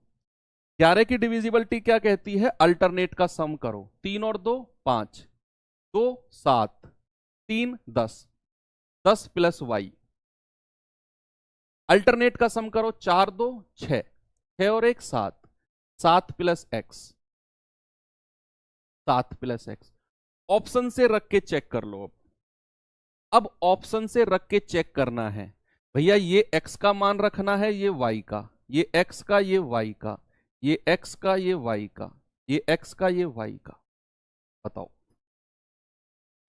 11 की डिविजिबिलिटी क्या कहती है? अल्टरनेट का सम करो, 3 और 2 5, 2 7, 3 10, 10 + y। अल्टरनेट का सम करो, 4 2 6, 6 और 1 7, 7 + x, 7 + x। ऑप्शन से रख के चेक कर लो। अब ऑप्शन से रख के चेक करना है भैया, ये x का मान रखना है, ये y का, ये x का, ये y का, ये x का, ये y का, ये x का, ये y का। बताओ,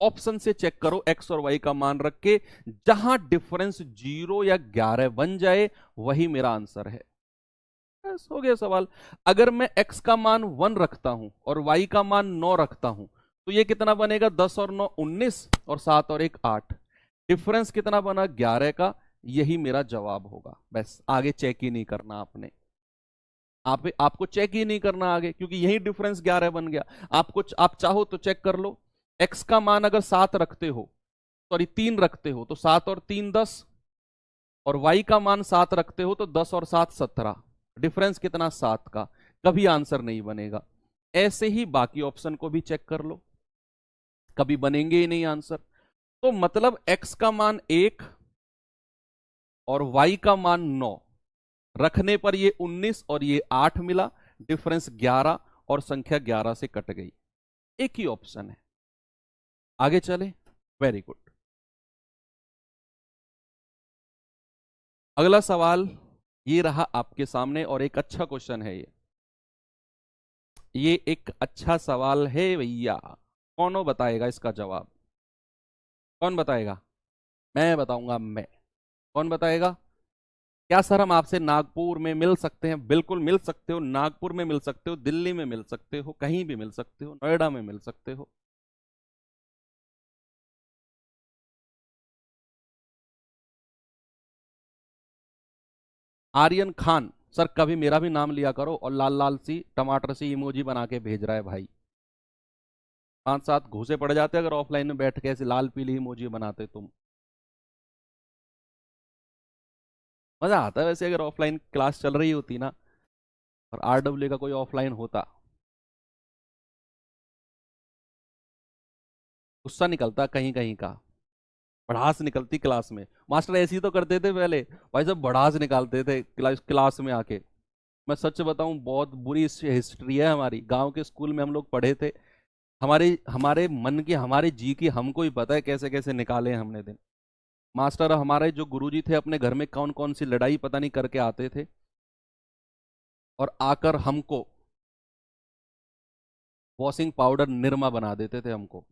ऑप्शन से चेक करो, x और y का मान रख के, जहां डिफरेंस 0 या 11 बन जाए वही मेरा आंसर है। बस हो गया सवाल। अगर मैं x का मान 1 रखता हूं और y का मान 9 रखता हूं तो ये कितना बनेगा? 10 और 9 19, और 7 और 1 8। डिफरेंस कितना बना? 11 का। यही मेरा जवाब होगा। बस आगे चेक ही नहीं करना आपने, आपको चेक ही नहीं करना आगे, क्योंकि यही डिफरेंस 11 बन गया। आप चाहो तो चेक कर लो, x का मान अगर 7 रखते हो, सॉरी 3 रखते हो, तो 7 और 3 10, और y का मान 7 रखते हो तो 10 और 7 17। डिफरेंस कितना? 7 का। कभी आंसर नहीं बनेगा। ऐसे ही बाकी ऑप्शन को भी चेक कर लो, कभी बनेंगे ही नहीं आंसर। तो मतलब x का मान 1 और y का मान 9 रखने पर ये 19 और ये 8 मिला, डिफरेंस 11 और संख्या 11 से कट गई। एक ही ऑप्शन है। आगे चले, वेरी गुड। अगला सवाल ये रहा आपके सामने, और एक अच्छा क्वेश्चन है ये एक अच्छा सवाल है भैया। कौन बताएगा इसका जवाब? कौन बताएगा? मैं बताऊंगा, मैं। कौन बताएगा? क्या सर हम आपसे नागपुर में मिल सकते हैं? बिल्कुल मिल सकते हो, नागपुर में मिल सकते हो, दिल्ली में मिल सकते हो, कहीं भी मिल सकते हो, नोएडा में मिल सकते हो। आर्यन खान सर, कभी मेरा भी नाम लिया करो, और लाल लाल सी टमाटर सी इमोजी बना के भेज रहा है भाई। 5 7 घूसे पड़ जाते अगर ऑफलाइन में बैठ के ऐसे लाल पीली इमोजी बनाते तुम। मजा आता है वैसे, अगर ऑफलाइन क्लास चल रही होती ना और आरडब्ल्यू का कोई ऑफलाइन होता। गुस्सा निकलता कहीं कहीं का, भड़ास निकलती क्लास में। मास्टर ऐसे ही तो करते थे पहले, भाई साहब भड़ास निकालते थे क्लास में आके। मैं सच बताऊं, बहुत बुरी हिस्ट्री है हमारी। गांव के स्कूल में हम लोग पढ़े थे। हमारे हमारे मन की, हमारे जी की हमको ही पता है कैसे कैसे निकाले हैं हमने दिन। मास्टर हमारे जो गुरुजी थे, अपने घर में कौन कौन सी लड़ाई पता नहीं करके आते थे, और आकर हमको वॉशिंग पाउडर निरमा बना देते थे हमको।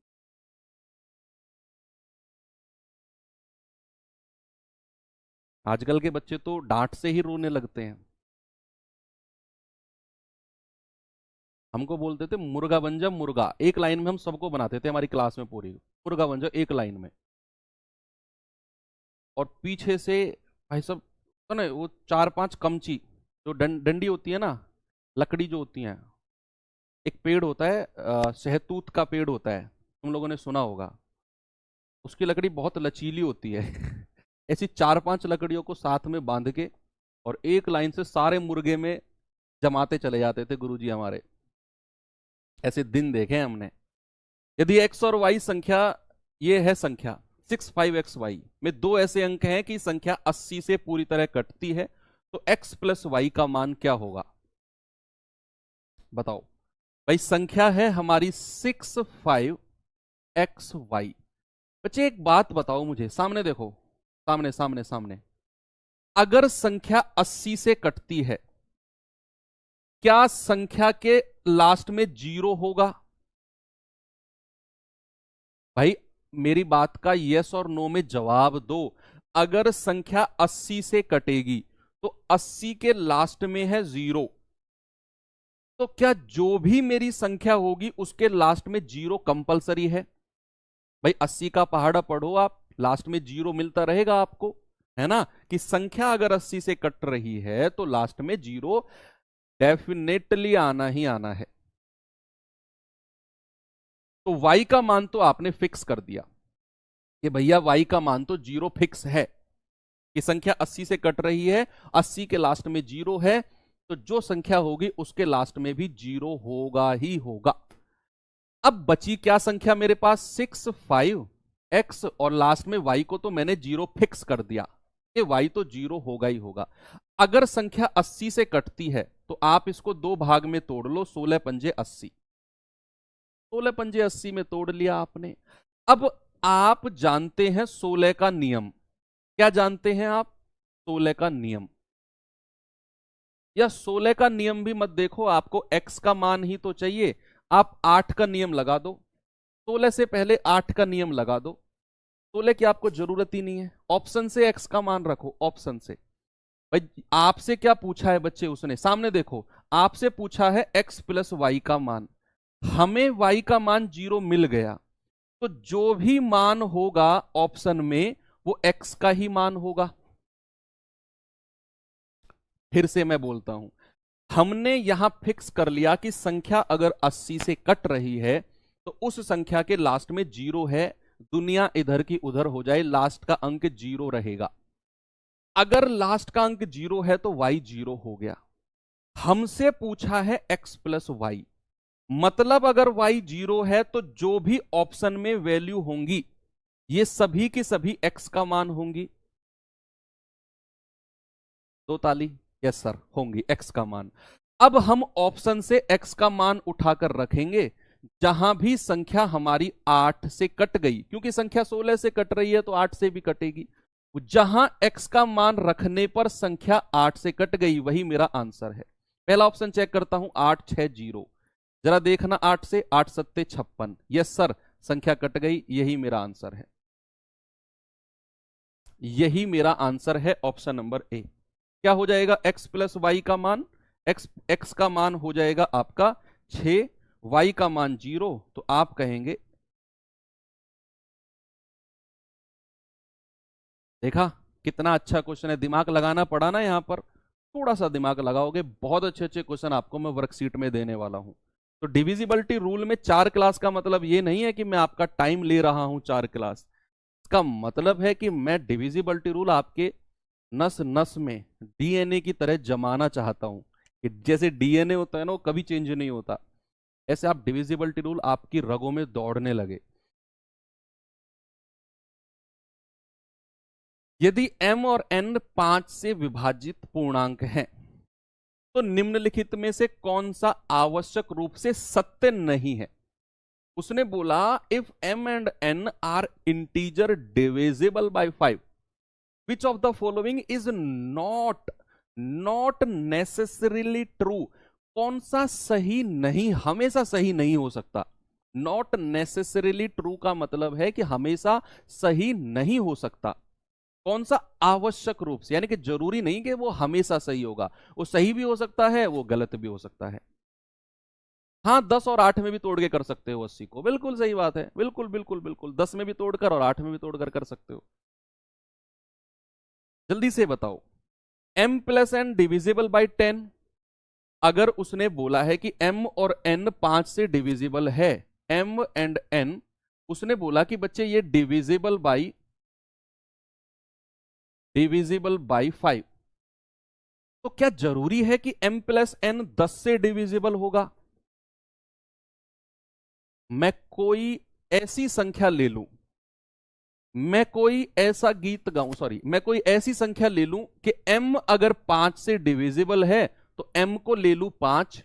आजकल के बच्चे तो डांट से ही रोने लगते हैं। हमको बोलते थे मुर्गा बन जा मुर्गा, एक लाइन में हम सबको बनाते थे हमारी क्लास में पूरी, मुर्गा बन जा एक लाइन में। और पीछे से भाई साहब, तो ना वो चार पांच कमची, जो डंडी होती है ना, लकड़ी जो होती है, एक पेड़ होता है शहतूत का पेड़ होता है, तुम लोगों ने सुना होगा। उसकी लकड़ी बहुत लचीली होती है। ऐसी चार पांच लकड़ियों को साथ में बांध के और एक लाइन से सारे मुर्गे में जमाते चले जाते थे गुरुजी हमारे। ऐसे दिन देखे हैं हमने। यदि एक्स और वाई संख्या, ये है संख्या 65xy में दो ऐसे अंक हैं कि संख्या 80 से पूरी तरह कटती है, तो x प्लस वाई का मान क्या होगा? बताओ भाई। संख्या है हमारी 65xy। बच्चे एक बात बताओ मुझे, सामने देखो, सामने सामने सामने। अगर संख्या 80 से कटती है, क्या संख्या के लास्ट में जीरो होगा? भाई मेरी बात का यस और नो में जवाब दो। अगर संख्या 80 से कटेगी तो 80 के लास्ट में है जीरो, तो क्या जो भी मेरी संख्या होगी उसके लास्ट में जीरो कंपलसरी है? भाई 80 का पहाड़ा पढ़ो आप, लास्ट में जीरो मिलता रहेगा आपको, है ना? कि संख्या अगर 80 से कट रही है तो लास्ट में जीरो डेफिनेटली आना ही आना है। तो y का मान तो आपने फिक्स कर दिया कि भैया y का मान तो जीरो फिक्स है, कि संख्या 80 से कट रही है, 80 के लास्ट में जीरो है, तो जो संख्या होगी उसके लास्ट में भी जीरो होगा ही होगा। अब बची क्या संख्या मेरे पास? 65x, और लास्ट में y को तो मैंने जीरो फिक्स कर दिया कि y तो जीरो होगा ही होगा। अगर संख्या 80 से कटती है तो आप इसको दो भाग में तोड़ लो, 16 पंजे 80, 16 पंजे 80 में तोड़ लिया आपने। अब आप जानते हैं 16 का नियम। क्या जानते हैं आप? 16 का नियम। या 16 का नियम भी मत देखो, आपको x का मान ही तो चाहिए। आप 8 का नियम लगा दो, 16 से पहले 8 का नियम लगा दो। 16 की आपको जरूरत ही नहीं है, ऑप्शन से x का मान रखो, ऑप्शन से। भाई आपसे क्या पूछा है बच्चे उसने? सामने देखो, आपसे पूछा है x प्लस वाई का मान। हमें y का मान जीरो मिल गया, तो जो भी मान होगा ऑप्शन में वो x का ही मान होगा। फिर से मैं बोलता हूं, हमने यहां फिक्स कर लिया कि संख्या अगर 80 से कट रही है तो उस संख्या के लास्ट में जीरो है, दुनिया इधर की उधर हो जाए, लास्ट का अंक जीरो रहेगा। अगर लास्ट का अंक जीरो है तो y जीरो हो गया। हमसे पूछा है x प्लस वाई, मतलब अगर y जीरो है तो जो भी ऑप्शन में वैल्यू होंगी ये सभी की सभी x का मान होंगी। दो ताली। यस सर, होंगी x का मान। अब हम ऑप्शन से x का मान उठाकर रखेंगे, जहां भी संख्या हमारी 8 से कट गई, क्योंकि संख्या 16 से कट रही है तो 8 से भी कटेगी, जहां x का मान रखने पर संख्या 8 से कट गई वही मेरा आंसर है। पहला ऑप्शन चेक करता हूं, 860। जरा देखना, 8 से 8 सत्ते 56। यस सर, संख्या कट गई, यही मेरा आंसर है, यही मेरा आंसर है, ऑप्शन नंबर ए। क्या हो जाएगा x प्लस वाई का मान? x का मान हो जाएगा आपका 6, y का मान 0, तो आप कहेंगे। देखा कितना अच्छा क्वेश्चन है, दिमाग लगाना पड़ा ना यहां पर। थोड़ा सा दिमाग लगाओगे, बहुत अच्छे अच्छे क्वेश्चन आपको मैं वर्कशीट में देने वाला हूं। तो डिविजिबिलिटी रूल में 4 क्लास का मतलब ये नहीं है कि मैं आपका टाइम ले रहा हूं 4 क्लास। इसका मतलब है कि मैं डिविजिबिलिटी रूल आपके नस नस में डीएनए की तरह जमाना चाहता हूं, कि जैसे डीएनए होता है ना, वो कभी चेंज नहीं होता, ऐसे आप डिविजिबिलिटी रूल आपकी रगों में दौड़ने लगे। यदि m और n 5 से विभाजित पूर्णांक हैं तो निम्नलिखित में से कौन सा आवश्यक रूप से सत्य नहीं है। उसने बोला if m and n are integer divisible by 5 which of the following is not necessarily true. कौन सा सही नहीं, हमेशा सही नहीं हो सकता। नॉट नेसेसरीली ट्रू का मतलब है कि हमेशा सही नहीं हो सकता। कौन सा आवश्यक रूप से, यानी कि जरूरी नहीं कि वो हमेशा सही होगा, वो सही भी हो सकता है, वो गलत भी हो सकता है। हाँ 10 और 8 में भी तोड़ के कर सकते हो 80 को, बिल्कुल सही बात है, बिल्कुल बिल्कुल बिल्कुल 10 में भी तोड़कर और 8 में भी तोड़कर कर सकते हो। जल्दी से बताओ m plus n divisible by 10। अगर उसने बोला है कि m और n 5 से डिविजिबल है, m एंड n, उसने बोला कि बच्चे ये डिविजिबल बाई 5, तो क्या जरूरी है कि m प्लस n 10 से डिविजिबल होगा। मैं कोई ऐसी संख्या ले लूं, मैं कोई ऐसा गीत गाऊं, सॉरी, मैं कोई ऐसी संख्या ले लूं कि m अगर 5 से डिविजिबल है तो m को ले लूं 5,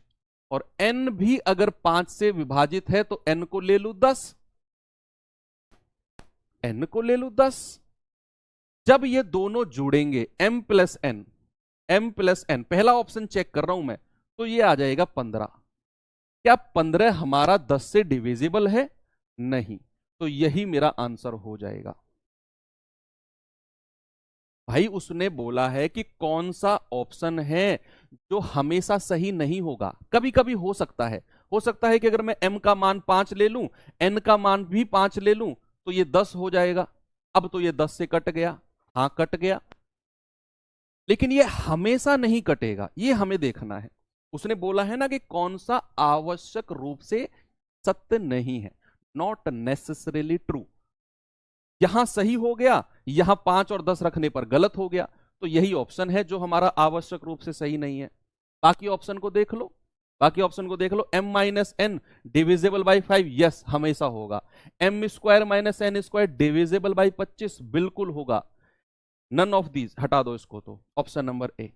और n भी अगर 5 से विभाजित है तो n को ले लूं 10, n को ले लूं 10। जब ये दोनों जुड़ेंगे m प्लस n, पहला ऑप्शन चेक कर रहा हूं मैं, तो ये आ जाएगा 15। क्या 15 हमारा 10 से डिविजिबल है? नहीं, तो यही मेरा आंसर हो जाएगा। भाई उसने बोला है कि कौन सा ऑप्शन है जो हमेशा सही नहीं होगा, कभी कभी हो सकता है। हो सकता है कि अगर मैं m का मान 5 ले लूं, n का मान भी 5 ले लूं, तो ये 10 हो जाएगा। अब तो ये 10 से कट गया, हाँ कट गया, लेकिन ये हमेशा नहीं कटेगा, ये हमें देखना है। उसने बोला है ना कि कौन सा आवश्यक रूप से सत्य नहीं है, नॉट नेसेसरीली ट्रू। यहां सही हो गया, यहां 5 और 10 रखने पर गलत हो गया, तो यही ऑप्शन है जो हमारा आवश्यक रूप से सही नहीं है। बाकी ऑप्शन को देख लो, बाकी ऑप्शन को देख लो। m minus n divisible by 5, yes हमेशा होगा। m square minus n square divisible by 25, बिल्कुल होगा। नन ऑफ दीज, हटा दो इसको, तो ऑप्शन नंबर ए।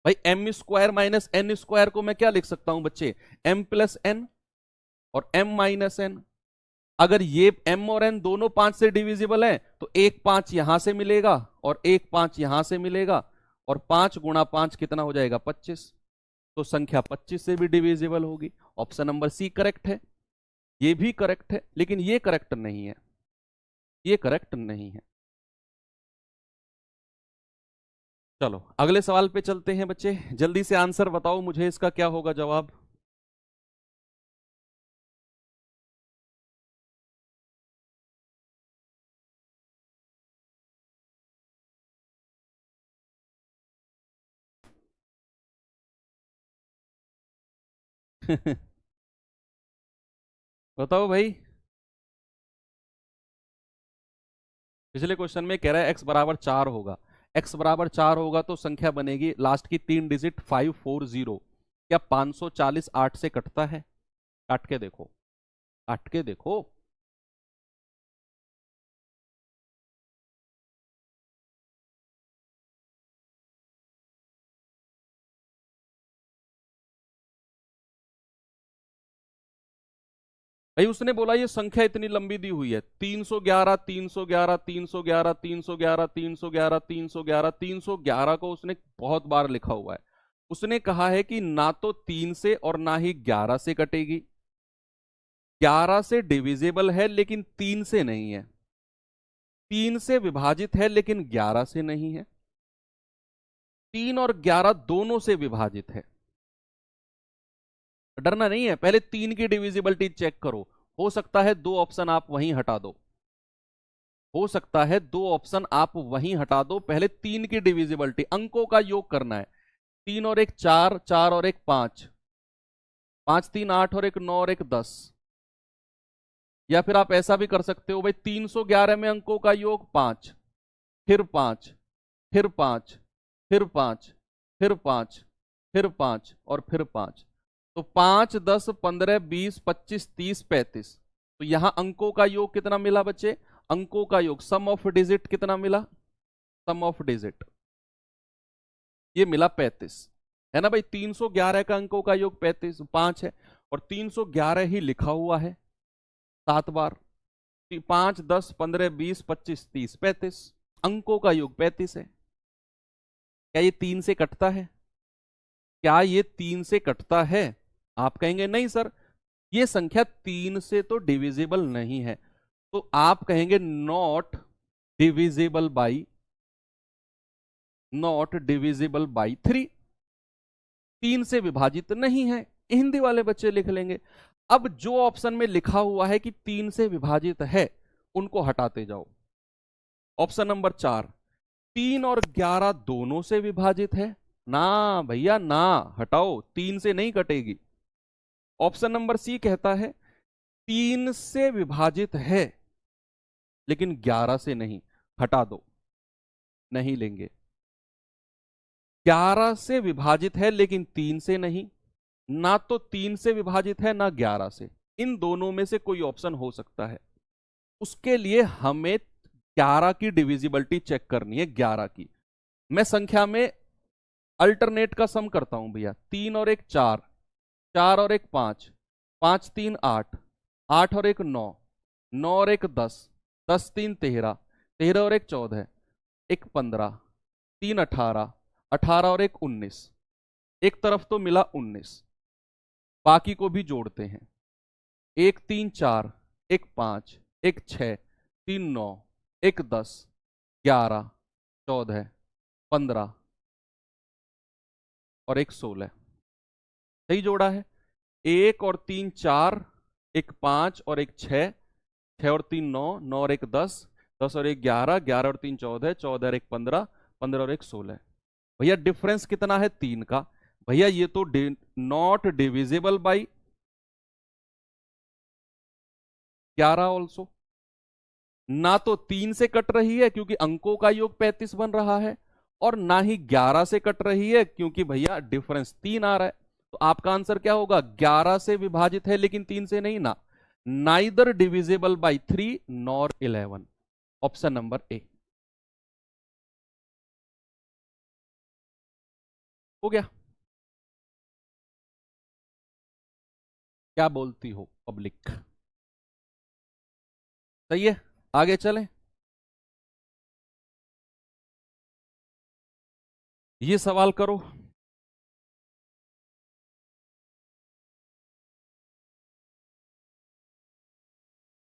भाई m square minus n square को मैं क्या लिख सकता हूं बच्चे, m प्लस एन और m माइनस एन। अगर ये m और n दोनों 5 से डिविजिबल हैं तो एक 5 यहां से मिलेगा और एक 5 यहां से मिलेगा, और 5 गुणा 5 कितना हो जाएगा 25, तो संख्या 25 से भी डिविजिबल होगी। ऑप्शन नंबर सी करेक्ट है, ये भी करेक्ट है, लेकिन ये करेक्ट नहीं है, ये करेक्ट नहीं है। चलो अगले सवाल पे चलते हैं बच्चे, जल्दी से आंसर बताओ मुझे, इसका क्या होगा जवाब। बताओ भाई। पिछले क्वेश्चन में कह रहा है x बराबर 4 होगा, x बराबर 4 होगा तो संख्या बनेगी लास्ट की 3 डिजिट 540। क्या 540 8 से कटता है? काट के देखो, काट के देखो। भाई उसने बोला ये संख्या इतनी लंबी दी हुई है, 311 311 311 311 311 311 311 को उसने बहुत बार लिखा हुआ है। उसने कहा है कि ना तो 3 से और ना ही 11 से कटेगी। 11 से डिविजिबल है लेकिन 3 से नहीं है, 3 से विभाजित है लेकिन 11 से नहीं है, 3 और 11 दोनों से विभाजित है। डरना नहीं है, पहले 3 की डिविजिबिलिटी चेक करो। हो सकता है 2 ऑप्शन आप वहीं हटा दो, हो सकता है 2 ऑप्शन आप वहीं हटा दो। पहले 3 की डिविजिबिलिटी, अंकों का योग करना है। 3 और 1 4, 4 और 1 5, 5 3 8 और 1 9 और 1 10। या फिर आप ऐसा भी कर सकते हो भाई, 311 में अंकों का योग 5, फिर 5, फिर 5, फिर 5, फिर 5, फिर 5 और फिर 5, तो 5 10 15 20 25 30 35। तो यहां अंकों का योग कितना मिला बच्चे? अंकों का योग, सम ऑफ डिजिट कितना मिला, सम ऑफ डिजिट ये मिला 35, है ना भाई। 311 का अंकों का योग 35 5 है, और 311 ही लिखा हुआ है 7 बार। 5 10 15 20 25 30 35, अंकों का योग 35 है। क्या ये 3 से कटता है, क्या ये 3 से कटता है? आप कहेंगे नहीं सर, ये संख्या 3 से तो डिविजिबल नहीं है। तो आप कहेंगे not divisible by, not divisible by 3, 3 से विभाजित नहीं है। हिंदी वाले बच्चे लिख लेंगे। अब जो ऑप्शन में लिखा हुआ है कि 3 से विभाजित है, उनको हटाते जाओ। ऑप्शन नंबर 4, 3 और 11 दोनों से विभाजित है ना भैया ना, हटाओ, 3 से नहीं कटेगी। ऑप्शन नंबर सी कहता है 3 से विभाजित है लेकिन 11 से नहीं, हटा दो, नहीं लेंगे। 11 से विभाजित है लेकिन 3 से नहीं, ना तो 3 से विभाजित है ना 11 से, इन दोनों में से कोई ऑप्शन हो सकता है। उसके लिए हमें 11 की डिविजिबिलिटी चेक करनी है, 11 की। मैं संख्या में अल्टरनेट का सम करता हूं भैया। 3 और 1 4, 4 और 1 5, 5 3 8, 8 और 1 9, 9 और 1 10, 10 3 13, 13 और 1 14, 1 15, 3 18, 18 और 1 19। एक तरफ तो मिला 19, बाकी को भी जोड़ते हैं। 1 3 4, 1 5, 1 6, 3 9, 1 10, 11, 14, 15 और 1 16। सही जोड़ा है। 1 और 3 4, 1 5 और 1 6, 6 और 3 9, 9 और 1 10, 10 और 1 11, 11 और 3 14, 14 और 1 15, 15 और 1 16। भैया डिफरेंस कितना है 3 का? भैया ये तो नॉट डिविजिबल बाई 11 ऑल्सो। ना तो 3 से कट रही है क्योंकि अंकों का योग 35 बन रहा है, और ना ही 11 से कट रही है क्योंकि भैया डिफरेंस 3 आ रहा है। तो आपका आंसर क्या होगा? 11 से विभाजित है लेकिन 3 से नहीं ना, neither divisible by 3 nor 11। Option number A हो गया। क्या बोलती हो पब्लिक? सही है, आगे चलें। ये सवाल करो।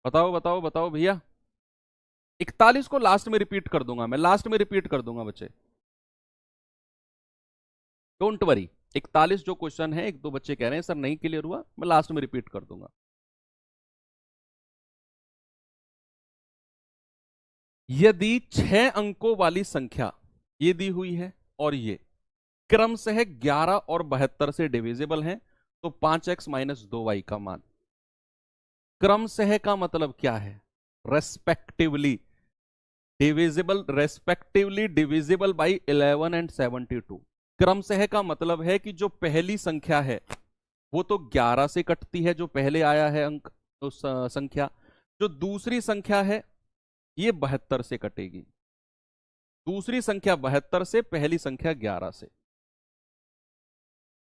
बताओ बताओ बताओ भैया। 41 को लास्ट में रिपीट कर दूंगा, मैं लास्ट में रिपीट कर दूंगा बच्चे, डोंट वरी। 41 जो क्वेश्चन है, एक दो बच्चे कह रहे हैं सर नहीं क्लियर हुआ, मैं लास्ट में रिपीट कर दूंगा। यदि 6 अंकों वाली संख्या ये दी हुई है और ये क्रमशः 11 और 72 से डिविजिबल है, तो 5x माइनस 2y का मान। क्रमशः का मतलब क्या है? Respectively divisible, respectively divisible by 11 and 72। क्रमशः का मतलब है कि जो पहली संख्या है वो तो 11 से कटती है, जो पहले आया है अंक उस संख्या। जो दूसरी संख्या है ये 72 से कटेगी, दूसरी संख्या 72 से, पहली संख्या 11 से।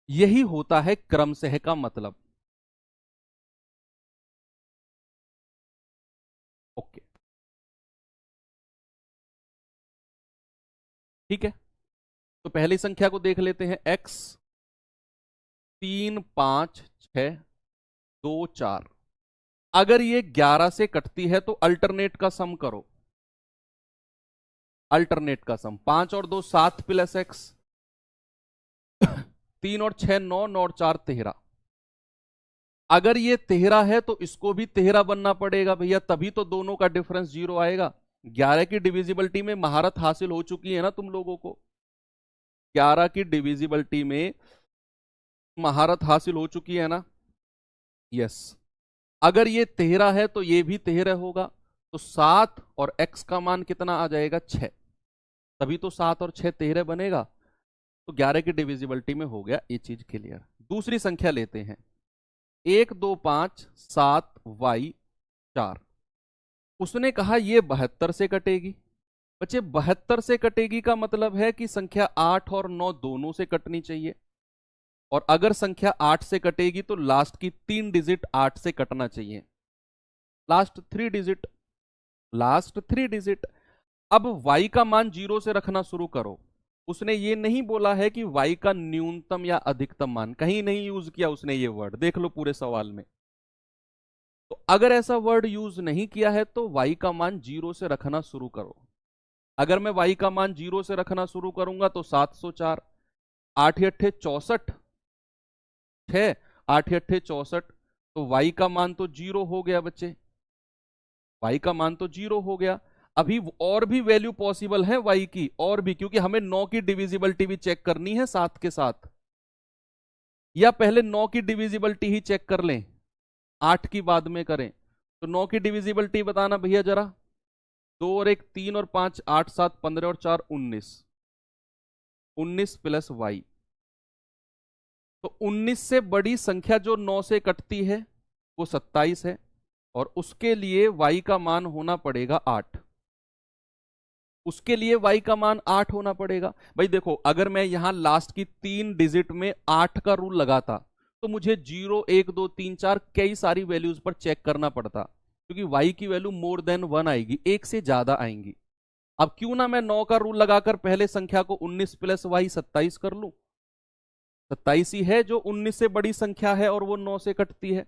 यही होता है क्रमशः का मतलब। ओके ठीक है, तो पहली संख्या को देख लेते हैं। x 3 5 6 2 4। अगर ये 11 से कटती है तो अल्टरनेट का सम करो। अल्टरनेट का सम 5 और 2 7 प्लस x, 3 और 6 9, 9 और 4 13। अगर ये 13 है तो इसको भी 13 बनना पड़ेगा भैया, तभी तो दोनों का डिफरेंस 0 आएगा। 11 की डिविजिबिलिटी में महारत हासिल हो चुकी है ना तुम लोगों को, 11 की डिविजिबिलिटी में महारत हासिल हो चुकी है ना। यस, अगर ये 13 है तो ये भी 13 होगा, तो 7 और x का मान कितना आ जाएगा? 6। तभी तो 7 और 6 13 बनेगा। तो 11 की डिविजिबिलिटी में हो गया, ये चीज क्लियर। दूसरी संख्या लेते हैं। 1 2 5 7 y 4। उसने कहा ये 72 से कटेगी। बच्चे 72 से कटेगी का मतलब है कि संख्या 8 और 9 दोनों से कटनी चाहिए, और अगर संख्या 8 से कटेगी तो लास्ट की 3 डिजिट 8 से कटना चाहिए। Last three digit. अब y का मान 0 से रखना शुरू करो। उसने ये नहीं बोला है कि y का न्यूनतम या अधिकतम मान, कहीं नहीं यूज किया उसने ये वर्ड, देख लो पूरे सवाल में। तो अगर ऐसा वर्ड यूज नहीं किया है तो y का मान 0 से रखना शुरू करो। अगर मैं y का मान 0 से रखना शुरू करूंगा तो 704, 8 अट्ठे 64, 6 8 अट्ठे 64, तो y का मान तो 0 हो गया बच्चे, y का मान तो 0 हो गया। अभी और भी वैल्यू पॉसिबल है y की, और भी, क्योंकि हमें 9 की डिविजिबिलिटी भी चेक करनी है 7 के साथ। या पहले 9 की डिविजिबिलिटी ही चेक कर लें, 8 की बाद में करें। तो 9 की डिविजिबिलिटी बताना भैया जरा। 2 और 1 3 और 5 8 7 15 और 4 19, 19 प्लस y। तो 19 से बड़ी संख्या जो 9 से कटती है वो 27 है, और उसके लिए y का मान होना पड़ेगा 8। उसके लिए y का मान 8 होना पड़ेगा। भाई देखो, अगर मैं यहां लास्ट की 3 डिजिट में 8 का रूल लगाता तो मुझे 0 1 2 3 4 कई सारी वैल्यूज पर चेक करना पड़ता, क्योंकि y की वैल्यू मोर देन 1 आएगी, एक से ज्यादा आएंगी। अब क्यों ना मैं 9 का रूल लगाकर पहले संख्या को 19 प्लस y 27 कर लूं। 27 ही है जो 19 से बड़ी संख्या है और वो 9 से कटती है,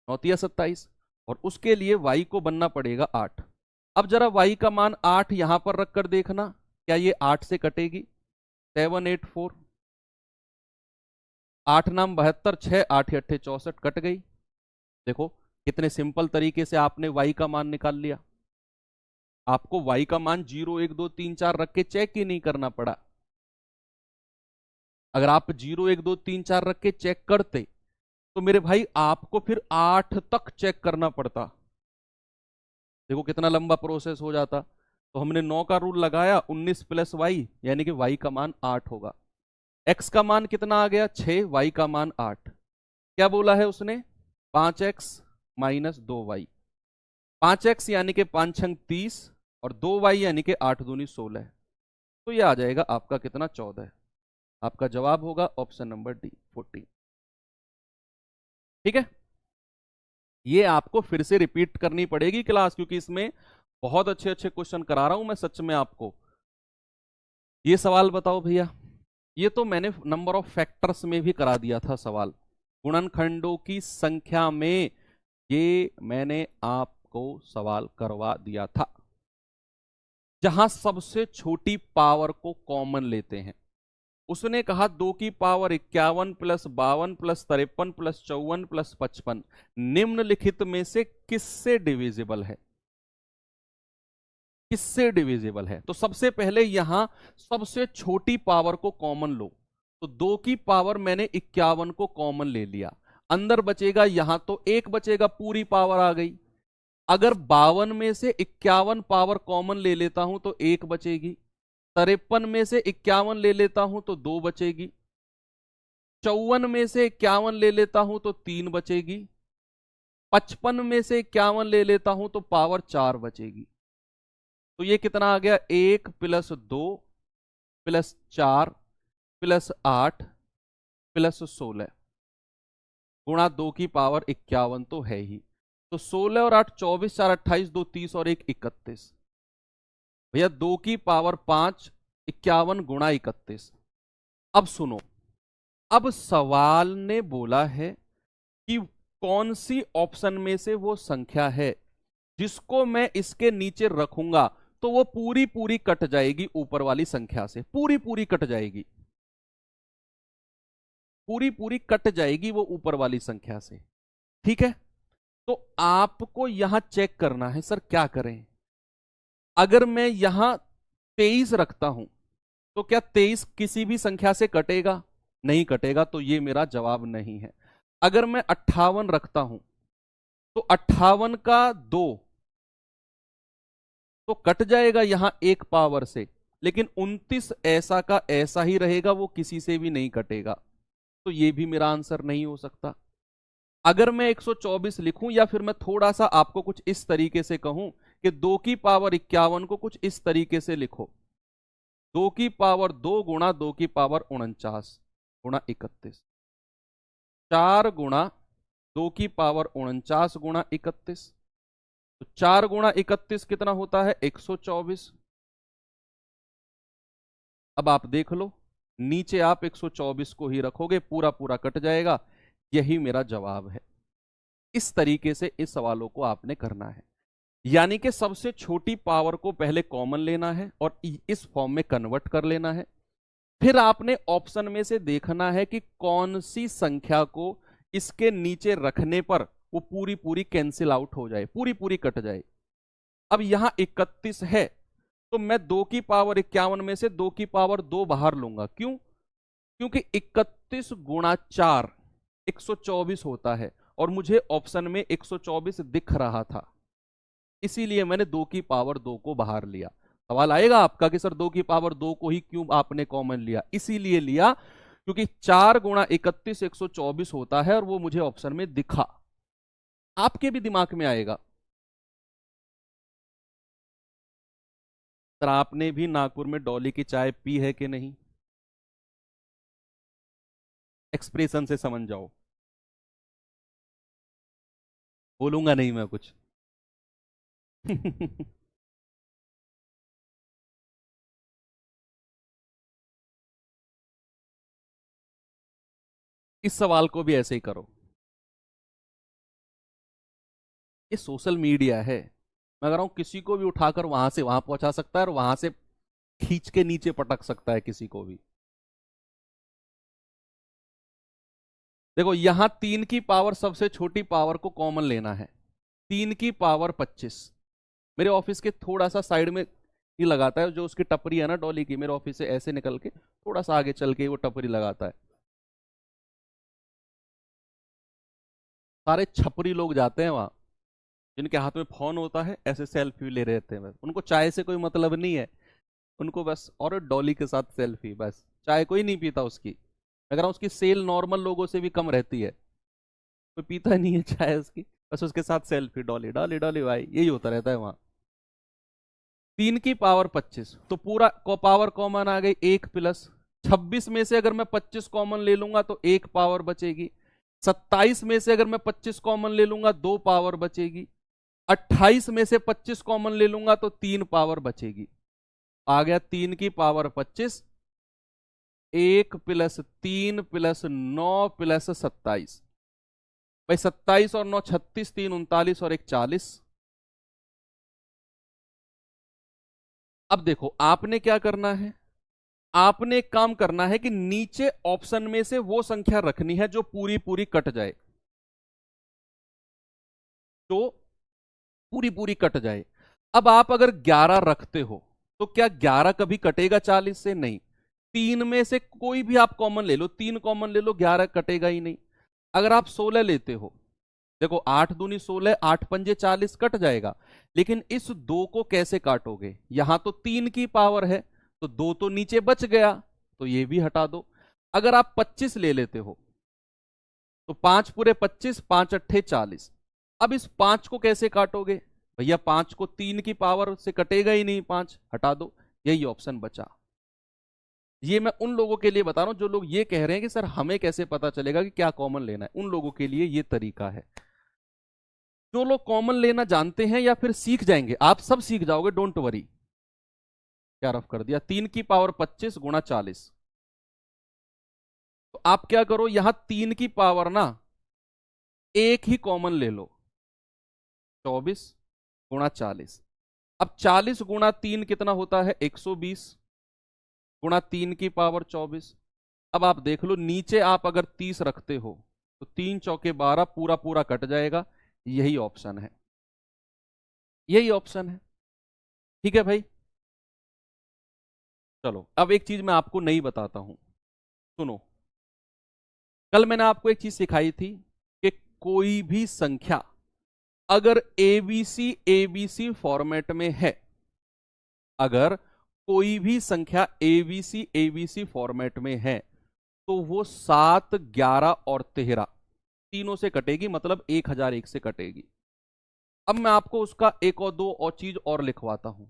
9 तिया 27, और उसके लिए y को बनना पड़ेगा 8। अब जरा y का मान 8 यहां पर रखकर देखना, क्या ये 8 से कटेगी। 7 8 4, 8 नाम 72, 6 8 अट्ठे 64, कट गई। देखो कितने सिंपल तरीके से आपने y का मान निकाल लिया। आपको y का मान 0 1 2 3 4 रख के चेक ही नहीं करना पड़ा। अगर आप 0 1 2 3 4 रख के चेक करते तो मेरे भाई आपको फिर 8 तक चेक करना पड़ता। देखो कितना लंबा प्रोसेस हो जाता। तो हमने 9 का रूल लगाया, 19 प्लस वाई, यानी कि y का मान 8 होगा। x का मान कितना आ गया 6, y का मान 8। क्या बोला है उसने, 5x माइनस 2y। 5x यानी कि 5 छंग 30, और 2y यानी कि 8 दूनी 16। तो ये आ जाएगा आपका कितना, 14। आपका जवाब होगा ऑप्शन नंबर डी, 14। ठीक है, ये आपको फिर से रिपीट करनी पड़ेगी क्लास, क्योंकि इसमें बहुत अच्छे अच्छे क्वेश्चन करा रहा हूं मैं सच में आपको। ये सवाल बताओ भैया, ये तो मैंने नंबर ऑफ फैक्टर्स में भी करा दिया था सवाल, गुणनखंडों की संख्या में ये मैंने आपको सवाल करवा दिया था, जहां सबसे छोटी पावर को कॉमन लेते हैं। उसने कहा 2 की power 51 plus 52 plus 53 plus 54 plus 55 निम्नलिखित में से किससे डिविजिबल है। किससे डिविजिबल है, तो सबसे पहले यहां सबसे छोटी पावर को कॉमन लो। तो 2 की पावर मैंने 51 को कॉमन ले लिया, अंदर बचेगा यहां तो 1 बचेगा, पूरी पावर आ गई। अगर 52 में से 51 पावर कॉमन ले लेता हूं तो 1 बचेगी। 53 में से 51 ले लेता हूं तो 2 बचेगी। 54 में से 51 ले लेता हूं तो 3 बचेगी। 55 में से 51 ले लेता हूं तो पावर 4 बचेगी। तो ये कितना आ गया, 1 प्लस 2 प्लस 4 प्लस 8 प्लस 16 गुणा 2 की पावर 51 तो है ही। तो 16 और 8 24, 4 28, 2 30 और 1 31। भैया 2 की पावर 5, 51 गुणा 31। अब सुनो, अब सवाल ने बोला है कि कौन सी ऑप्शन में से वो संख्या है जिसको मैं इसके नीचे रखूंगा तो वो पूरी पूरी कट जाएगी ऊपर वाली संख्या से, पूरी पूरी कट जाएगी, पूरी पूरी कट जाएगी वो ऊपर वाली संख्या से। ठीक है, तो आपको यहां चेक करना है सर क्या करें। अगर मैं यहां 23 रखता हूं तो क्या 23 किसी भी संख्या से कटेगा, नहीं कटेगा, तो ये मेरा जवाब नहीं है। अगर मैं 58 रखता हूं तो 58 का 2 तो कट जाएगा यहां 1 पावर से, लेकिन 29 ऐसा का ऐसा ही रहेगा, वो किसी से भी नहीं कटेगा, तो ये भी मेरा आंसर नहीं हो सकता। अगर मैं 124 लिखूं या फिर मैं थोड़ा सा आपको कुछ इस तरीके से कहूं कि 2 की पावर 51 को कुछ इस तरीके से लिखो, 2 की पावर 2 गुणा 2 की पावर 49 गुणा 31, 4 गुणा 2 की पावर 49 गुणा 31, तो 4 गुणा 31 कितना होता है 124। अब आप देख लो, नीचे आप 124 को ही रखोगे, पूरा पूरा कट जाएगा, यही मेरा जवाब है। इस तरीके से इस सवालों को आपने करना है, यानी कि सबसे छोटी पावर को पहले कॉमन लेना है और इस फॉर्म में कन्वर्ट कर लेना है। फिर आपने ऑप्शन में से देखना है कि कौन सी संख्या को इसके नीचे रखने पर वो पूरी पूरी कैंसिल आउट हो जाए, पूरी पूरी कट जाए। अब यहां 31 है तो मैं 2 की पावर 51 में से 2 की पावर 2 बाहर लूंगा। क्यों? क्योंकि 31 गुणा 4 124 होता है और मुझे ऑप्शन में 124 दिख रहा था, इसीलिए मैंने 2 की पावर 2 को बाहर लिया। सवाल आएगा आपका कि सर 2 की पावर 2 को ही क्यों आपने कॉमन लिया? इसीलिए लिया क्योंकि 4 गुणा 31 124 होता है और वो मुझे ऑप्शन में दिखा। आपके भी दिमाग में आएगा। सर आपने भी नागपुर में डॉली की चाय पी है कि नहीं? एक्सप्रेशन से समझ जाओ, बोलूंगा नहीं मैं कुछ। इस सवाल को भी ऐसे ही करो। ये सोशल मीडिया है, मैं कह रहा हूं किसी को भी उठाकर वहां से वहां पहुंचा सकता है और वहां से खींच के नीचे पटक सकता है किसी को भी। देखो यहां 3 की पावर सबसे छोटी पावर को कॉमन लेना है, 3 की पावर 25। मेरे ऑफिस के थोड़ा सा साइड में ही लगाता है, जो उसकी टपरी है ना डॉली की, मेरे ऑफिस से ऐसे निकल के थोड़ा सा आगे चल के वो टपरी लगाता है। सारे छपरी लोग जाते हैं वहां, जिनके हाथ में फोन होता है, ऐसे सेल्फी ले रहे थे, बस उनको चाय से कोई मतलब नहीं है, उनको बस और डॉली के साथ सेल्फी, बस चाय कोई नहीं पीता उसकी। अगर उसकी सेल नॉर्मल लोगों से भी कम रहती है, कोई पीता नहीं है चाय उसकी, बस उसके साथ सेल्फी, डॉली डॉली डॉली भाई, यही होता रहता है वहां। 3 की पावर 25 तो पूरा को पावर कॉमन आ गई, 1 प्लस 26 में से अगर मैं 25 कॉमन ले लूंगा तो 1 पावर बचेगी, 27 में से अगर मैं 25 कॉमन ले लूंगा 2 पावर बचेगी, 28 में से 25 कॉमन ले लूंगा तो 3 पावर बचेगी। आ गया 3 की पावर 25, 1 प्लस 3 प्लस 9 प्लस 27, भाई 27 और 9 36, 3 39 और 1 40। अब देखो आपने क्या करना है, आपने एक काम करना है कि नीचे ऑप्शन में से वो संख्या रखनी है जो पूरी पूरी कट जाए, तो पूरी पूरी कट जाए। अब आप अगर 11 रखते हो तो क्या 11 कभी कटेगा 40 से? नहीं। 3 में से कोई भी आप कॉमन ले लो, 3 कॉमन ले लो, 11 कटेगा ही नहीं। अगर आप 16 लेते हो, देखो 8 दूनी 16, 8 पंजे 40, कट जाएगा। लेकिन इस 2 को कैसे काटोगे? यहां तो 3 की पावर है तो 2 तो नीचे बच गया, तो ये भी हटा दो। अगर आप 25 ले लेते हो तो 5 पूरे 25, 5 अट्ठे 40। अब इस 5 को कैसे काटोगे? भैया 5 को 3 की पावर से कटेगा ही नहीं, 5 हटा दो, यही ऑप्शन बचा। ये मैं उन लोगों के लिए बता रहा हूं जो लोग ये कह रहे हैं कि सर हमें कैसे पता चलेगा कि क्या कॉमन लेना है, उन लोगों के लिए ये तरीका है। जो लोग कॉमन लेना जानते हैं या फिर सीख जाएंगे, आप सब सीख जाओगे, डोंट वरी। क्या रफ कर दिया, 3 की पावर 25 गुणा 40। तो आप क्या करो, यहां 3 की पावर ना एक ही कॉमन ले लो, 24 गुणा 40। अब 40 गुणा 3 कितना होता है? 120 गुणा 3 की पावर 24। अब आप देख लो, नीचे आप अगर 30 रखते हो तो 3 चौके 12, पूरा पूरा कट जाएगा, यही ऑप्शन है, यही ऑप्शन है। ठीक है भाई, चलो अब एक चीज मैं आपको नहीं बताता हूं, सुनो। कल मैंने आपको एक चीज सिखाई थी कि कोई भी संख्या अगर एबीसी फॉर्मेट में है, अगर कोई भी संख्या एबीसी फॉर्मेट में है, तो वो 7, 11 और 13 तीनों से कटेगी, मतलब 1001 से कटेगी। अब मैं आपको उसका एक और दो और चीज और लिखवाता हूं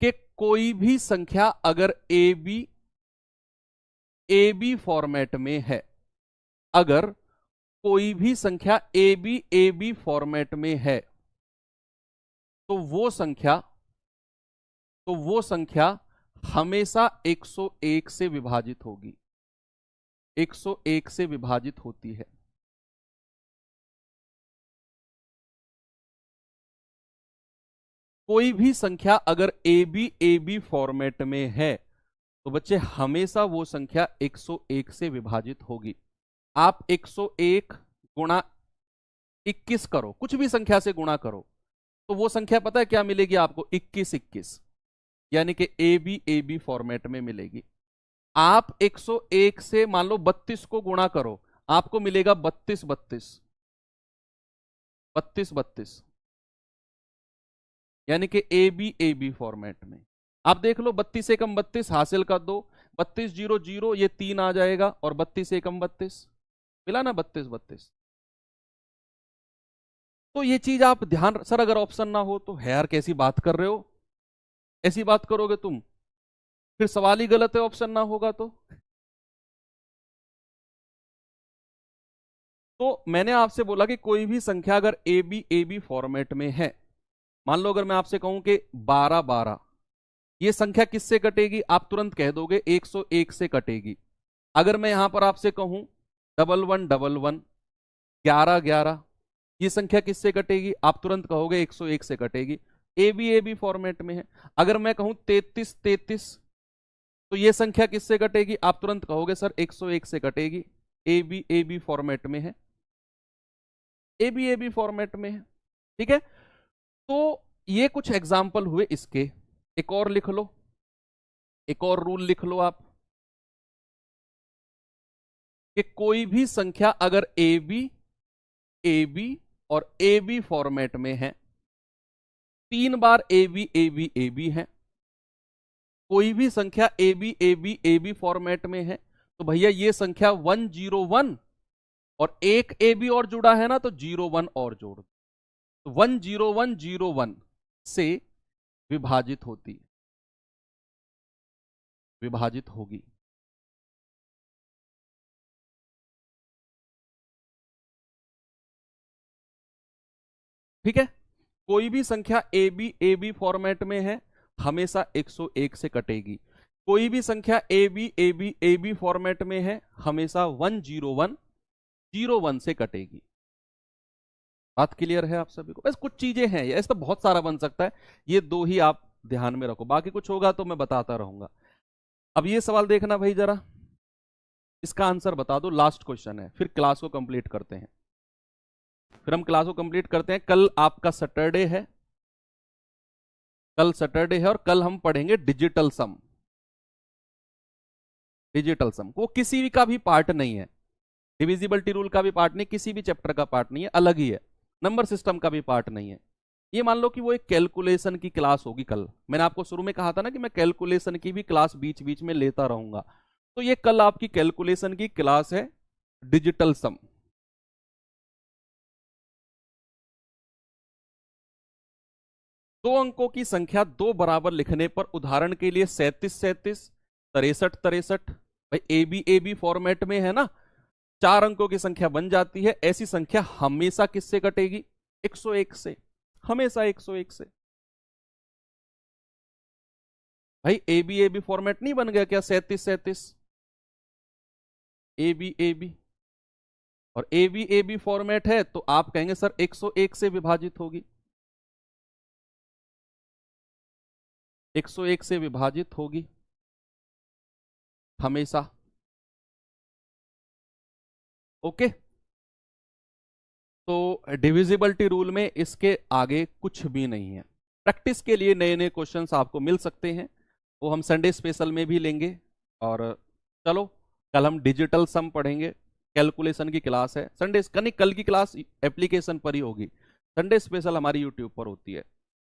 कि कोई भी संख्या अगर ए बी फॉर्मेट में है, अगर कोई भी संख्या ए बी फॉर्मेट में है, तो वो संख्या हमेशा 101 से विभाजित होगी, 101 से विभाजित होती है। कोई भी संख्या अगर ए बी फॉर्मेट में है, तो बच्चे हमेशा वो संख्या 101 से विभाजित होगी। आप 101 गुणा 21 करो, कुछ भी संख्या से गुणा करो, तो वो संख्या पता है क्या मिलेगी आपको? 21, यानी कि ए बी फॉर्मेट में मिलेगी। आप 101 से मान लो 32 को गुणा करो, आपको मिलेगा 32, यानी कि ए बी फॉर्मेट में। आप देख लो, 32 से कम 32 हासिल कर दो, 32 0 0 ये 3 आ जाएगा, और 32 से कम 32 मिला ना, 32। तो ये चीज आप ध्यान, सर अगर ऑप्शन ना हो तो है यार कैसी बात कर रहे हो, ऐसी बात करोगे तुम, फिर सवाल ही गलत है, ऑप्शन ना होगा तो मैंने आपसे बोला कि कोई भी संख्या अगर ए बी फॉर्मेट में है, मान लो अगर मैं आपसे कहूं कि 12 ये संख्या किससे कटेगी, आप तुरंत कह दोगे 101 से कटेगी। अगर मैं यहां पर आपसे कहूं 1111 11 ये संख्या किससे कटेगी, आप तुरंत कहोगे 101 से कटेगी, ए बी फॉर्मेट में है। अगर मैं कहूं 33 तो ये संख्या किससे कटेगी, आप तुरंत कहोगे सर 101 से कटेगी, ए बी फॉर्मेट में है, ए बी फॉर्मेट में है। ठीक है, तो ये कुछ एग्जाम्पल हुए इसके। एक और लिख लो, एक और रूल लिख लो आप, कि कोई भी संख्या अगर ए बी और ए बी फॉर्मेट में है, 3 बार ए बी है, कोई भी संख्या ए बी फॉर्मेट में है, तो भैया ये संख्या 101 और एक ए बी और जुड़ा है ना, तो 01 और जोड़ दो, तो 101 से विभाजित होती, विभाजित होगी। ठीक है, कोई भी संख्या ए बी फॉर्मेट में है, हमेशा 101 से कटेगी। कोई भी संख्या ए बी फॉर्मेट में है, हमेशा 101 से कटेगी। बात क्लियर है आप सभी को? बस कुछ चीजें हैं, ऐसा तो बहुत सारा बन सकता है, ये दो ही आप ध्यान में रखो, बाकी कुछ होगा तो मैं बताता रहूंगा। अब ये सवाल देखना भाई जरा, इसका आंसर बता दो, लास्ट क्वेश्चन है, फिर क्लास को कंप्लीट करते हैं, फिर हम क्लास को कंप्लीट करते हैं। कल आपका सैटरडे है, कल सैटरडे है, और कल हम पढ़ेंगे डिजिटल सम। डिजिटल सम वो किसी भी का भी पार्ट नहीं है, डिविजिबिलिटी रूल का भी पार्ट नहीं, किसी भी चैप्टर का पार्ट नहीं है, अलग ही है, नंबर सिस्टम का भी पार्ट नहीं है। ये मान लो कि वो एक कैलकुलेशन की क्लास होगी कल, मैंने आपको शुरू में कहा था ना कि मैं कैलकुलेशन की भी क्लास बीच बीच में लेता रहूंगा, तो ये कल आपकी कैलकुलेशन की क्लास है, डिजिटल सम। दो अंकों की संख्या दो बराबर लिखने पर, उदाहरण के लिए 37 63 भाई ए बी फॉर्मेट में है ना, 4 अंकों की संख्या बन जाती है, ऐसी संख्या हमेशा किससे कटेगी, 101 से, हमेशा 101 से। भाई ए बी फॉर्मेट नहीं बन गया क्या, 37 ए बी, और ए बी फॉर्मेट है, तो आप कहेंगे सर 101 से विभाजित होगी, 101 से विभाजित होगी हमेशा। ओके, तो डिविजिबिलिटी रूल में इसके आगे कुछ भी नहीं है। प्रैक्टिस के लिए नए नए क्वेश्चंस आपको मिल सकते हैं, वो हम संडे स्पेशल में भी लेंगे। और चलो, कल हम डिजिटल सम पढ़ेंगे, कैलकुलेशन की क्लास है संडे, कल की क्लास एप्लीकेशन पर ही होगी, संडे स्पेशल हमारी यूट्यूब पर होती है।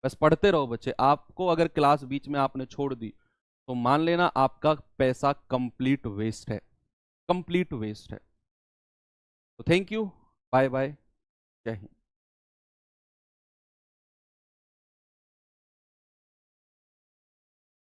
बस पढ़ते रहो बच्चे, आपको अगर क्लास बीच में आपने छोड़ दी तो मान लेना आपका पैसा कंप्लीट वेस्ट है, कंप्लीट वेस्ट है। तो थैंक यू। Bye bye. जय हिंद।